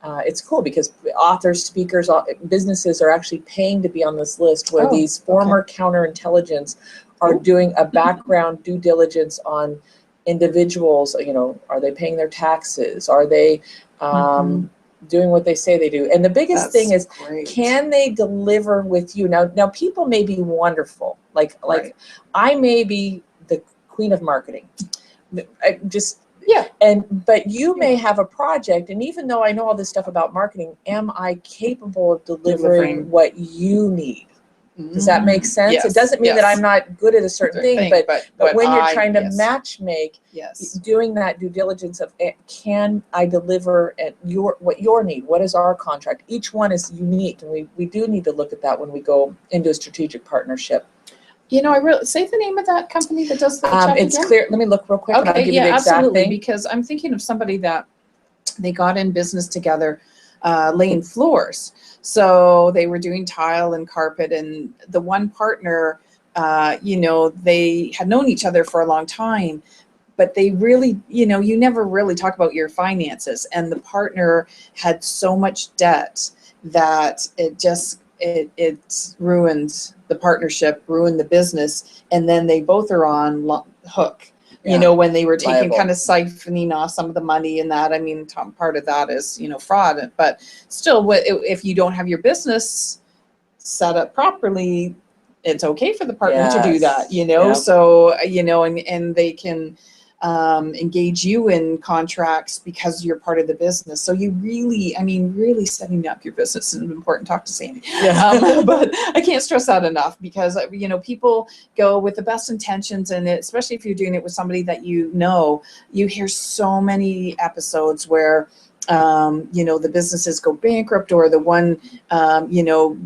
It's cool because authors, speakers, businesses are actually paying to be on this list, where these former counterintelligence are doing a background due diligence on individuals. You know, are they paying their taxes? Are they doing what they say they do? And the biggest thing is, can they deliver with you? Now people may be wonderful. Like I may be the queen of marketing. But you may have a project, and even though I know all this stuff about marketing, am I capable of delivering what you need? Does that make sense? Yes, it doesn't mean that I'm not good at a certain thing, but when you're trying to match make, doing that due diligence of, can I deliver at what your need? What is our contract? Each one is unique, and we do need to look at that when we go into a strategic partnership. You know, say the name of that company that does the check it's again? Clear. Let me look real quick, and I'll give you the exact absolutely, thing. because I'm thinking of somebody that they got in business together, laying floors. So they were doing tile and carpet, and the one partner, you know, they had known each other for a long time, but they really, you know, you never really talk about your finances, and the partner had so much debt that it ruined the partnership, ruined the business, and then they both are on hook. You know, when they were taking kind of siphoning off some of the money and that. I mean, part of that is, you know, fraud, but still, if you don't have your business set up properly, it's okay for the partner to do that, you know. So, you know, and they can engage you in contracts because you're part of the business. So you really, I mean, really setting up your business is an important talk to Sandy. But I can't stress that enough, because, you know, people go with the best intentions, and especially if you're doing it with somebody that you know, you hear so many episodes where, you know, the businesses go bankrupt, or the one, you know,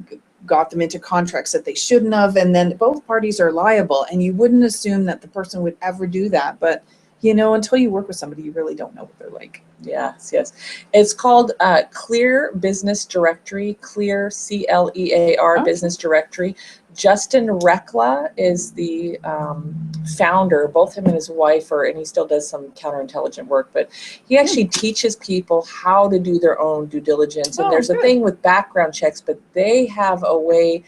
got them into contracts that they shouldn't have, and then both parties are liable. And you wouldn't assume that the person would ever do that, but you know, until you work with somebody, you really don't know what they're like. Yes. It's called Clear Business Directory, Clear, CLEAR Business Directory. Justin Rekla is the founder. Both him and his wife and he still does some counterintelligence work, but he actually teaches people how to do their own due diligence. And there's a thing with background checks, but they have a way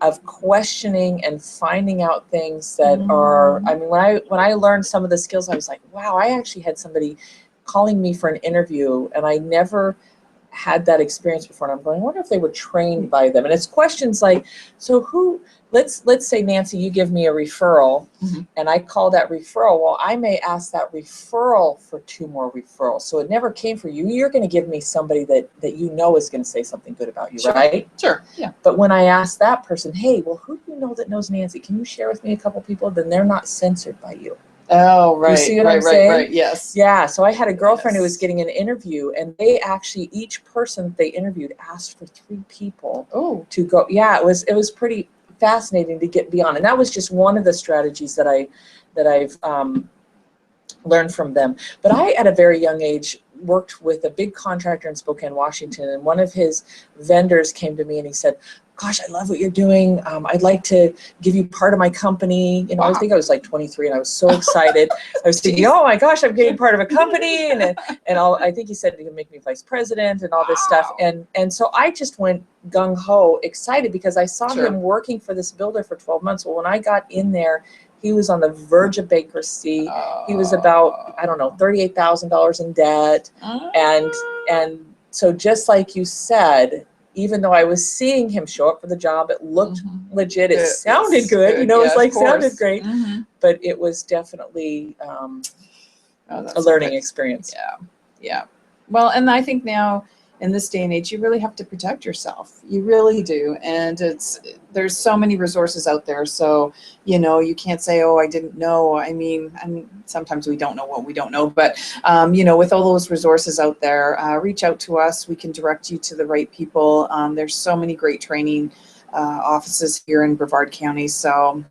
of questioning and finding out things that are, I mean, when I learned some of the skills, I was like, wow, I actually had somebody calling me for an interview, and I never had that experience before. And I'm going, I wonder if they were trained by them. And it's questions like, so let's say, Nancy, you give me a referral, and I call that referral. Well, I may ask that referral for 2 more referrals. So it never came for you. You're going to give me somebody that you know is going to say something good about you, right? Sure. Yeah. But when I ask that person, hey, well, who do you know that knows Nancy? Can you share with me a couple people? Then they're not censored by you. Oh, right. You see what I'm saying? Right. Yes. Yeah. So I had a girlfriend who was getting an interview, and they actually, each person they interviewed asked for 3 people to go. Yeah, it was pretty fascinating to get beyond. And that was just one of the strategies that I've learned from them. But I, at a very young age, worked with a big contractor in Spokane, Washington, and one of his vendors came to me and he said, gosh, I love what you're doing. I'd like to give you part of my company. You know, I think I was like 23, and I was so excited. I was thinking, oh my gosh, I'm getting part of a company, and I think he said he could make me vice president and all this stuff. And so I just went gung ho, excited, because I saw him working for this builder for 12 months. Well, when I got in there, he was on the verge of bankruptcy. He was about, I don't know, $38,000 in debt, and So just like you said, even though I was seeing him show up for the job, it looked legit. It sounded good. You know, it was like sounded great. But it was definitely a learning experience. Yeah, yeah. Well, and I think now in this day and age, you really have to protect yourself. You really do. And there's so many resources out there. So, you know, you can't say, oh, I didn't know. I mean, sometimes we don't know what we don't know. But, you know, with all those resources out there, reach out to us. We can direct you to the right people. There's so many great training offices here in Brevard County. So,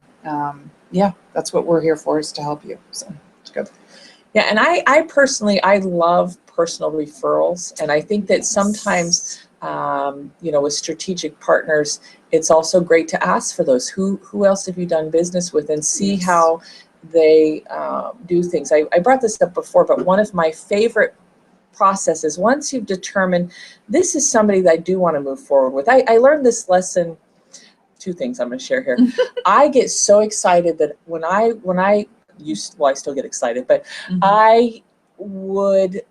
yeah, that's what we're here for, is to help you. So it's good. Yeah, and I personally, I love personal referrals, and I think that sometimes, you know, with strategic partners, it's also great to ask for those. Who else have you done business with, and see how they do things. I brought this up before, but one of my favorite processes, once you've determined this is somebody that I do want to move forward with. I learned this lesson. Two things I'm going to share here. I get so excited that when I used, well, I still get excited, but I would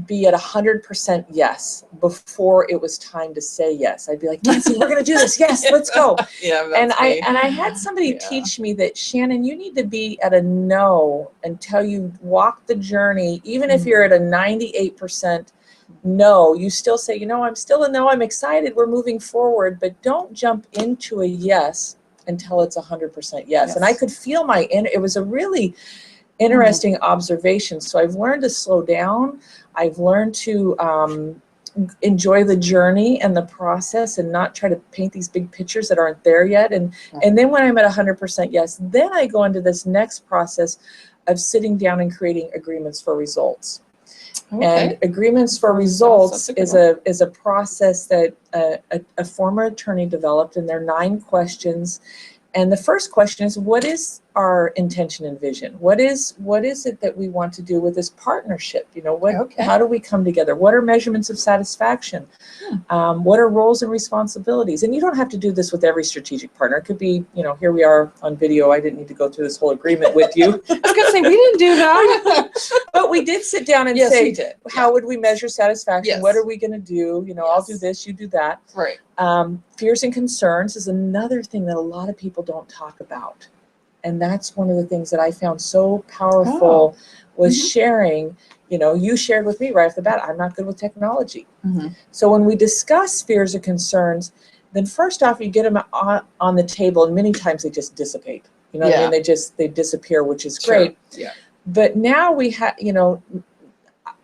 be at 100% yes before it was time to say yes. I'd be like, Nancy, we're going to do this. Yes, let's go. Yeah, and I had somebody teach me that, Shannon, you need to be at a no until you walk the journey. Even if you're at a 98% no, you still say, you know, I'm still a no, I'm excited, we're moving forward, but don't jump into a yes until it's 100% yes. And I could feel it was a really interesting observation. So I've learned to slow down. I've learned to enjoy the journey and the process, and not try to paint these big pictures that aren't there yet. And then when I'm at 100% yes, then I go into this next process of sitting down and creating agreements for results. And agreements for results is a process that a former attorney developed, and there are 9 questions. And the first question is, what is our intention and vision? What is it that we want to do with this partnership? You know, how do we come together? What are measurements of satisfaction? What are roles and responsibilities? And you don't have to do this with every strategic partner. It could be, you know, here we are on video. I didn't need to go through this whole agreement with you. I was going to say, we didn't do that. But we did sit down and say, how would we measure satisfaction? What are we going to do? You know, I'll do this, you do that. Right. Fears and concerns is another thing that a lot of people don't talk about. And that's one of the things that I found so powerful was sharing. You know, you shared with me right off the bat, I'm not good with technology. So when we discuss fears or concerns, then first off, you get them on the table, and many times they just dissipate. You know what I mean? They disappear, which is great. Yeah. But now we have, you know,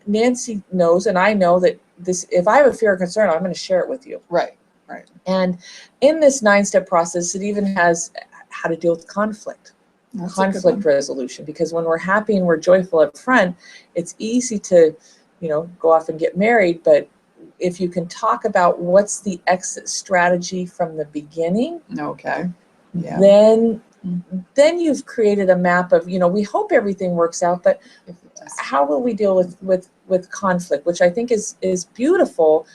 Nancy knows, and I know that if I have a fear or concern, I'm going to share it with you. Right. And in this 9-step process, it even has how to deal with conflict. Conflict resolution, because when we're happy and we're joyful up front, it's easy to, you know, go off and get married. But if you can talk about what's the exit strategy from the beginning, then you've created a map of, you know, we hope everything works out, but how will we deal with conflict, which I think is beautiful,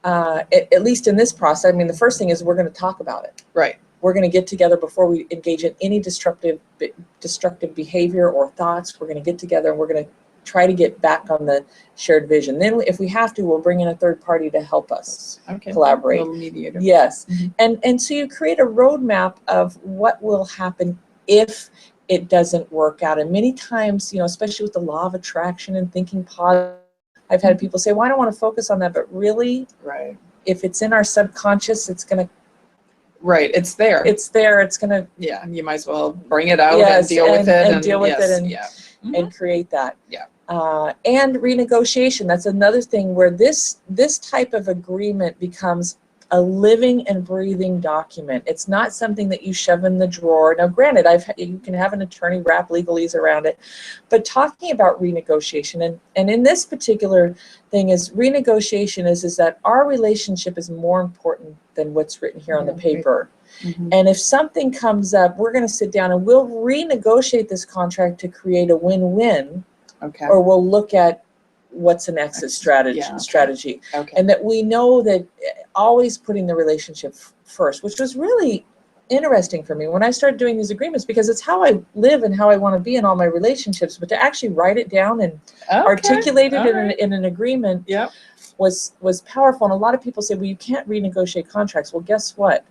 at least in this process. I mean, the first thing is we're going to talk about it. Right. We're going to get together before we engage in any destructive behavior or thoughts. We're going to get together and we're going to try to get back on the shared vision. Then if we have to, we'll bring in a third party to help us collaborate. A little mediator. Yes. And so you create a roadmap of what will happen if it doesn't work out. And many times, you know, especially with the law of attraction and thinking positive, I've had people say, well, I don't want to focus on that. But really, if it's in our subconscious, it's going to it's there. It's there. It's going to. Yeah. You might as well bring it out and deal with it. And deal with it and create that. Yeah. And renegotiation. That's another thing where this type of agreement becomes a living and breathing document. It's not something that you shove in the drawer. Now, granted, you can have an attorney wrap legalese around it, but talking about renegotiation, and in this particular thing is renegotiation is that our relationship is more important than what's written here on the paper. And if something comes up, we're going to sit down and we'll renegotiate this contract to create a win-win. Or we'll look at what's an exit strategy. And that we know that always putting the relationship first, which was really interesting for me when I started doing these agreements, because it's how I live and how I want to be in all my relationships. But to actually write it down and articulate it in an agreement was powerful. And a lot of people say, well, you can't renegotiate contracts. Well, guess what?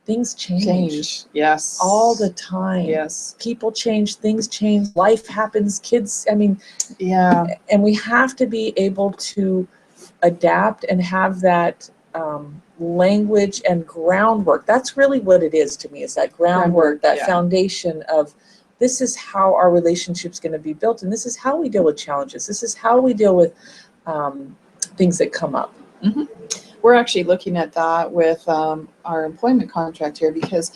Things change. Yes. All the time. Yes. People change, things change, life happens, kids, I mean, Yeah. and we have to be able to adapt and have that language and groundwork. That's really what it is to me, is that groundwork, that yeah. foundation of this is how our relationship's going to be built, and this is how we deal with challenges. This is how we deal with things that come up. Mm-hmm. We're actually looking at that with our employment contract here, because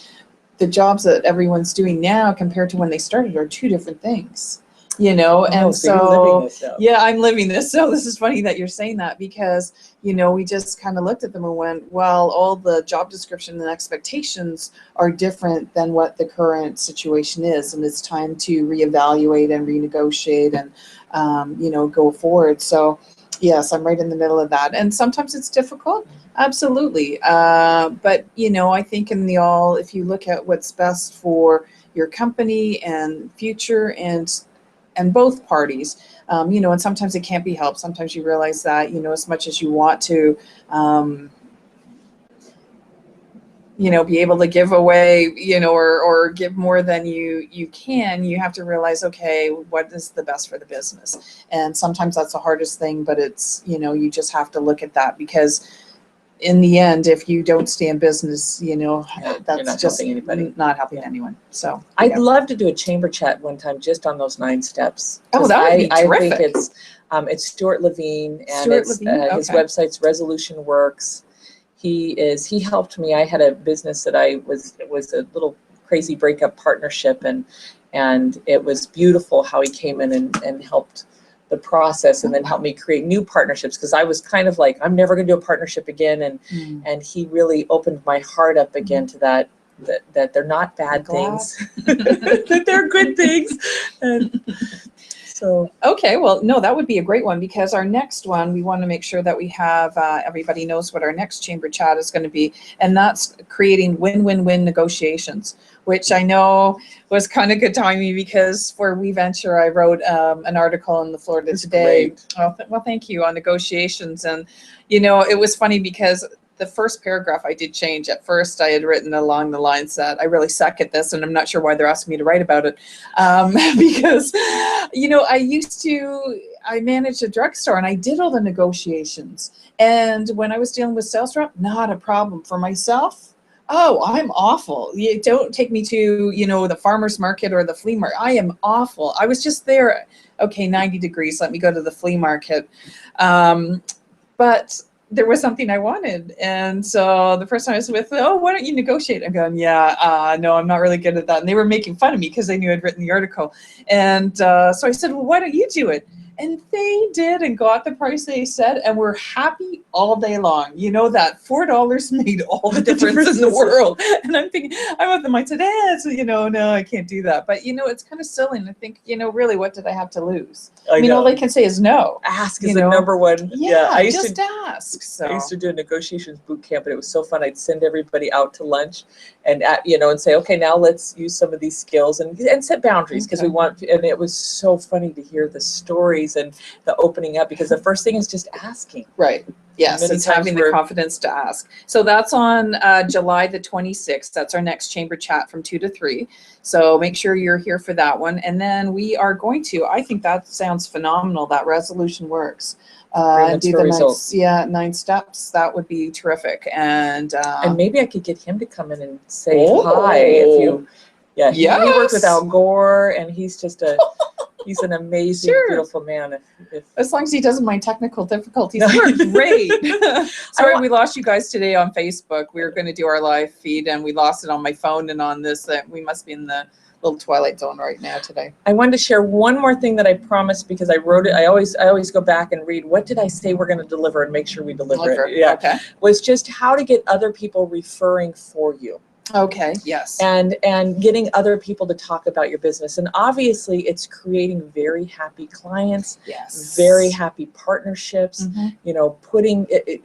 the jobs that everyone's doing now compared to when they started are two different things. You know, and so you're living this now. Yeah, I'm living this. So this is funny that you're saying that, because, you know, we just kind of looked at them and went, well, all the job description and expectations are different than what the current situation is. And it's time to reevaluate and renegotiate and, you know, go forward. So yes, I'm right in the middle of that. And sometimes it's difficult. Absolutely. But, you know, I think if you look at what's best for your company and future and both parties, you know, and sometimes it can't be helped. Sometimes you realize that, you know, as much as you want to, you know, be able to give away, you know, or give more than you can, you have to realize, okay, what is the best for the business? And sometimes that's the hardest thing, but it's, you know, you just have to look at that, because in the end, if you don't stay in business, you know, that's not just helping anybody. not helping anyone. So I'd love to do a chamber chat one time just on those 9 steps. Oh, that would be terrific. I think it's Stuart Levine, and his Okay. website's Resolution Works. He helped me. I had a business that it was a little crazy breakup partnership, and it was beautiful how he came in and helped the process, and then helped me create new partnerships, because I was kind of like, I'm never going to do a partnership again, and he really opened my heart up again to that they're not bad things, that they're good things. And so okay, well, no, that would be a great one, because our next one, we want to make sure that we have everybody knows what our next chamber chat is going to be, and that's creating win-win-win negotiations, which I know was kind of good timing, because for We Venture, I wrote an article in the Florida Today. Well, thank you, on negotiations. And, you know, it was funny because the first paragraph I did change. At first, I had written along the lines that I really suck at this, and I'm not sure why they're asking me to write about it. Because, you know, I managed a drugstore, and I did all the negotiations. And when I was dealing with sales rep, not a problem. For myself, oh, I'm awful. You don't take me to, you know, the farmer's market or the flea market. I am awful. I was just there. Okay, 90 degrees. Let me go to the flea market. But there was something I wanted. And so the person I was with, oh, why don't you negotiate? I'm going, yeah, no, I'm not really good at that. And they were making fun of me because they knew I'd written the article. And so I said, well, why don't you do it? And they did, and got the price they said, and we're happy all day long. You know, that $4 made all the difference in the world. And I'm thinking, I'm with them, I said, so, you know, no, I can't do that. But, you know, it's kind of silly. And I think, you know, really, what did I have to lose? I mean, all they can say is no. Ask is the number one. Yeah, I used to ask. So I used to do a negotiations boot camp, and it was so fun. I'd send everybody out to lunch, and you know, and say, okay, now let's use some of these skills and set boundaries, because we want. And it was so funny to hear the stories and the opening up, because the first thing is just asking. Right. Yes, it's having the confidence to ask. So that's on July the 26th. That's our next chamber chat from 2 to 3. So make sure you're here for that one. And then we are going to, I think that sounds phenomenal, that Resolution Works. And do the 9 steps. That would be terrific. And maybe I could get him to come in and say hi if you. Yeah, he works with Al Gore, and he's just he's an amazing, beautiful man. As long as he doesn't mind technical difficulties, we're great. Sorry, we lost you guys today on Facebook. We were going to do our live feed, and we lost it on my phone and on this. We must be in the little twilight zone right now today. I wanted to share one more thing that I promised, because I wrote it. I always go back and read, what did I say we're going to deliver, and make sure we deliver it. Yeah. Okay. Was just how to get other people referring for you. Okay. Yes. And getting other people to talk about your business. And obviously it's creating very happy clients, very happy partnerships, you know,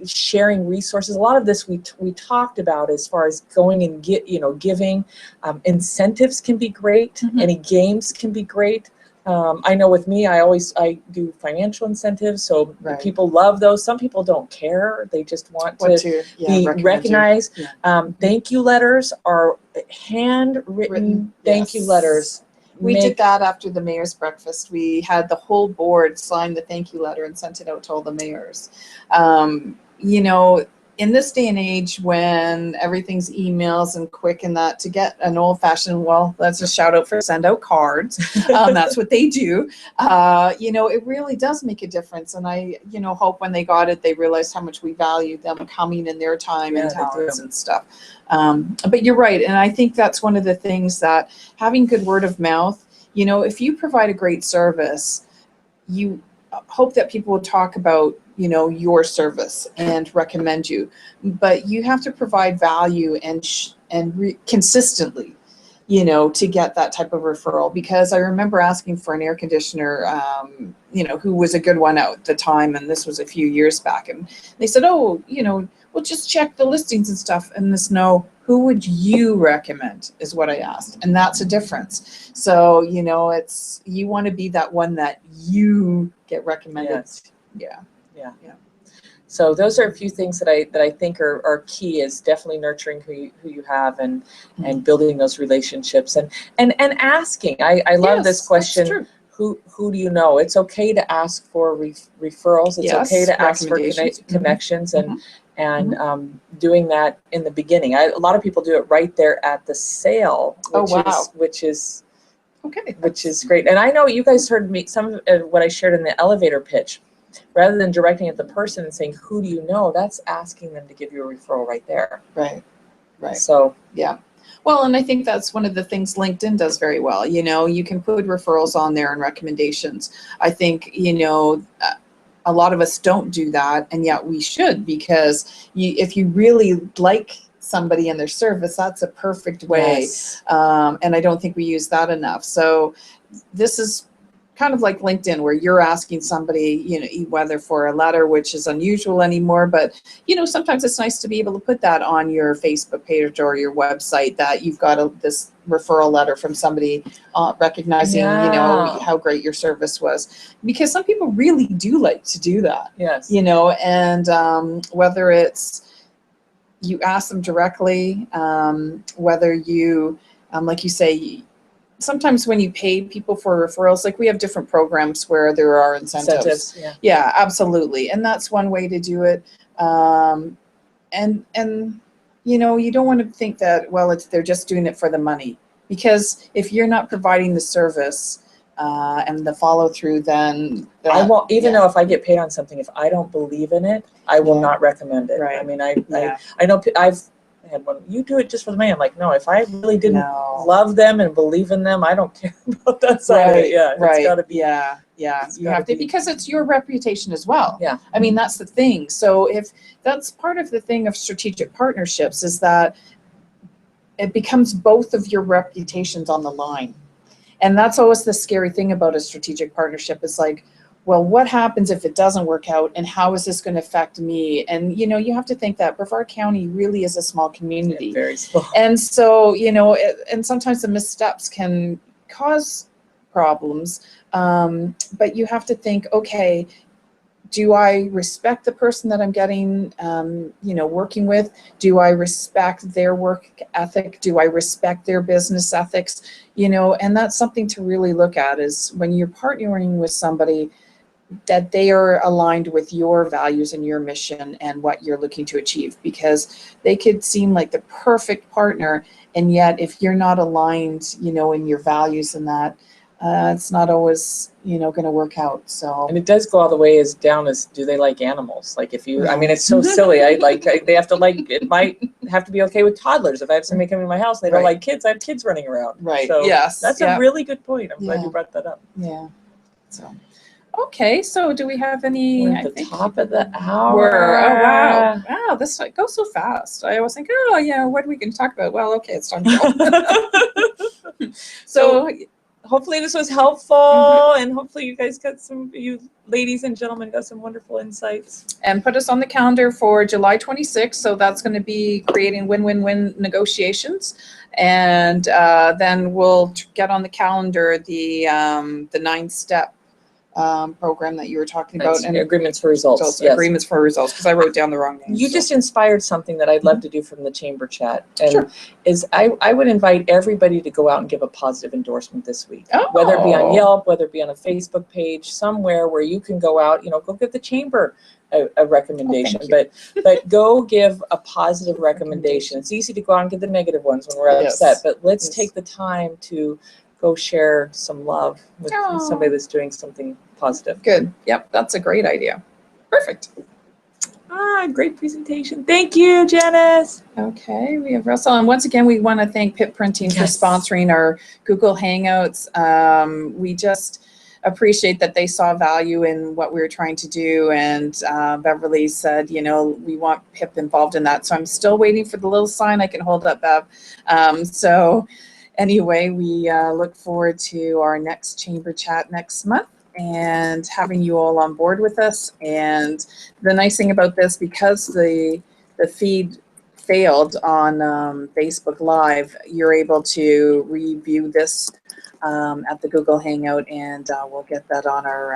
sharing resources. A lot of this we talked about as far as going and giving. Incentives can be great. Any games can be great. I know with me, I do financial incentives, so Right. people love those. Some people don't care; they just want to be recognized. Yeah. Thank you letters are handwritten. Thank you letters. We did that after the mayor's breakfast. We had the whole board sign the thank you letter and sent it out to all the mayors. You know, in this day and age when everything's emails and quick and that, to get an old fashioned, well, that's a shout out for send out cards. That's what they do. You know, it really does make a difference. And I, you know, hope when they got it, they realized how much we valued them coming in their time and talents and stuff. But you're right. And I think that's one of the things that having good word of mouth, you know, if you provide a great service, you hope that people will talk about, you know, your service and recommend you, but you have to provide value and consistently, you know, to get that type of referral. Because I remember asking for an air conditioner, you know, who was a good one at the time, and this was a few years back, and they said, oh, you know, we'll just check the listings and stuff. And who would you recommend is what I asked. And that's a difference. So, you know, you want to be that one that you get recommended. Yes. Yeah. Yeah. So those are a few things that I think are key, is definitely nurturing who you have and building those relationships and asking. I love this question. Who do you know? It's okay to ask for referrals. It's okay to ask for connections and doing that in the beginning. A lot of people do it right there at the sale, which is great. And I know you guys heard me some of what I shared in the elevator pitch. Rather than directing at the person and saying, who do you know, that's asking them to give you a referral right there. Right. So, yeah. Well, and I think that's one of the things LinkedIn does very well. You know, you can put referrals on there and recommendations. I think, you know, a lot of us don't do that, and yet we should, because if you really like somebody and their service, that's a perfect way. Yes. And I don't think we use that enough. So this is kind of like LinkedIn, where you're asking somebody, you know, whether for a letter, which is unusual anymore, but, you know, sometimes it's nice to be able to put that on your Facebook page or your website, that you've got this referral letter from somebody recognizing, you know, how great your service was. Because some people really do like to do that. Yes. You know, and whether it's you ask them directly, whether you, like you say, sometimes when you pay people for referrals, like we have different programs where there are incentives. Yeah, absolutely. And that's one way to do it. And you know, you don't want to think that, well, they're just doing it for the money, because if you're not providing the service and the follow through, then I won't, even though if I get paid on something, if I don't believe in it, I will not recommend it. Right. I mean, I know I've had one, you do it just for the money. I'm like, no, if I really didn't love them and believe in them, I don't care about that side of it. Yeah, it's got to be. Yeah, you have to, because it's your reputation as well. Yeah. I mean, that's the thing. So if that's part of the thing of strategic partnerships, is that it becomes both of your reputations on the line. And that's always the scary thing about a strategic partnership, is like, well, what happens if it doesn't work out, and how is this going to affect me? And, you know, you have to think that Brevard County really is a small community. Very small. And so, you know, and sometimes the missteps can cause problems. But you have to think, okay, do I respect the person that I'm getting, you know, working with? Do I respect their work ethic? Do I respect their business ethics? You know, and that's something to really look at, is when you're partnering with somebody, that they are aligned with your values and your mission and what you're looking to achieve. Because they could seem like the perfect partner, and yet if you're not aligned, you know, in your values and that, it's not always, you know, going to work out. So, and it does go all the way as down as, do they like animals? Like, if you, I mean, it's so silly. They have to like, it might have to be okay with toddlers. If I have somebody coming to my house and they don't like kids, I have kids running around. Right. So yes. that's a really good point. I'm glad you brought that up. Yeah. So, okay. So do we have any? We're at the top of the hour. Oh, wow. Wow. This goes so fast. I always think, oh yeah, what are we going to talk about? Well, okay, it's time to go. So hopefully this was helpful, and hopefully you guys got you ladies and gentlemen got some wonderful insights. And put us on the calendar for July 26th. So that's going to be creating win-win-win negotiations. And then we'll get on the calendar the 9-step program that you were talking about. And agreements for results. Yes. Agreements for results, because I wrote down the wrong name. You just inspired something that I'd love to do from the chamber chat. And Sure. I would invite everybody to go out and give a positive endorsement this week. Oh. Whether it be on Yelp, whether it be on a Facebook page, somewhere where you can go out, go give the chamber a recommendation. But go give a positive recommendation. It's easy to go out and give the negative ones when we're upset, but let's take the time to go share some love with somebody that's doing something positive. Good. Yep, that's a great idea. Perfect. Great presentation. Thank you, Janice. Okay, we have Russell. And once again, we want to thank Pip Printing for sponsoring our Google Hangouts. We just appreciate that they saw value in what we were trying to do. And Beverly said, we want Pip involved in that. So I'm still waiting for the little sign I can hold up, Bev. Anyway, we look forward to our next chamber chat next month and having you all on board with us. And the nice thing about this, because the feed failed on Facebook Live, you're able to review this at the Google Hangout, and we'll get that on our,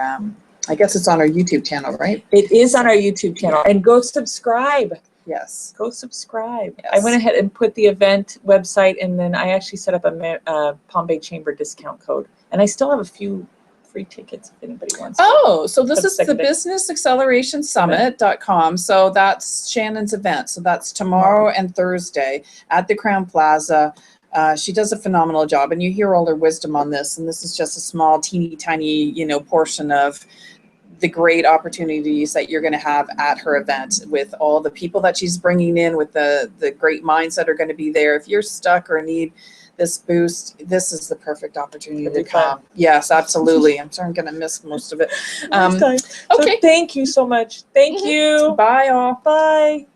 I guess it's on our YouTube channel, right? It is on our YouTube channel. And go subscribe. Yes. Go subscribe. Yes. I went ahead and put the event website, and then I actually set up a Palm Bay Chamber discount code. And I still have a few free tickets if anybody wants to. Oh, so this is the businessaccelerationsummit.com. So that's Shannon's event. So that's tomorrow and Thursday at the Crown Plaza. She does a phenomenal job, and you hear all her wisdom on this. And this is just a small, teeny tiny, portion of the great opportunities that you're going to have at her event with all the people that she's bringing in, with the great minds that are going to be there. If you're stuck or need this boost, this is the perfect opportunity to come. Yes, absolutely. I'm sorry, I'm going to miss most of it. Okay. So thank you so much. Thank you. Bye all. Bye.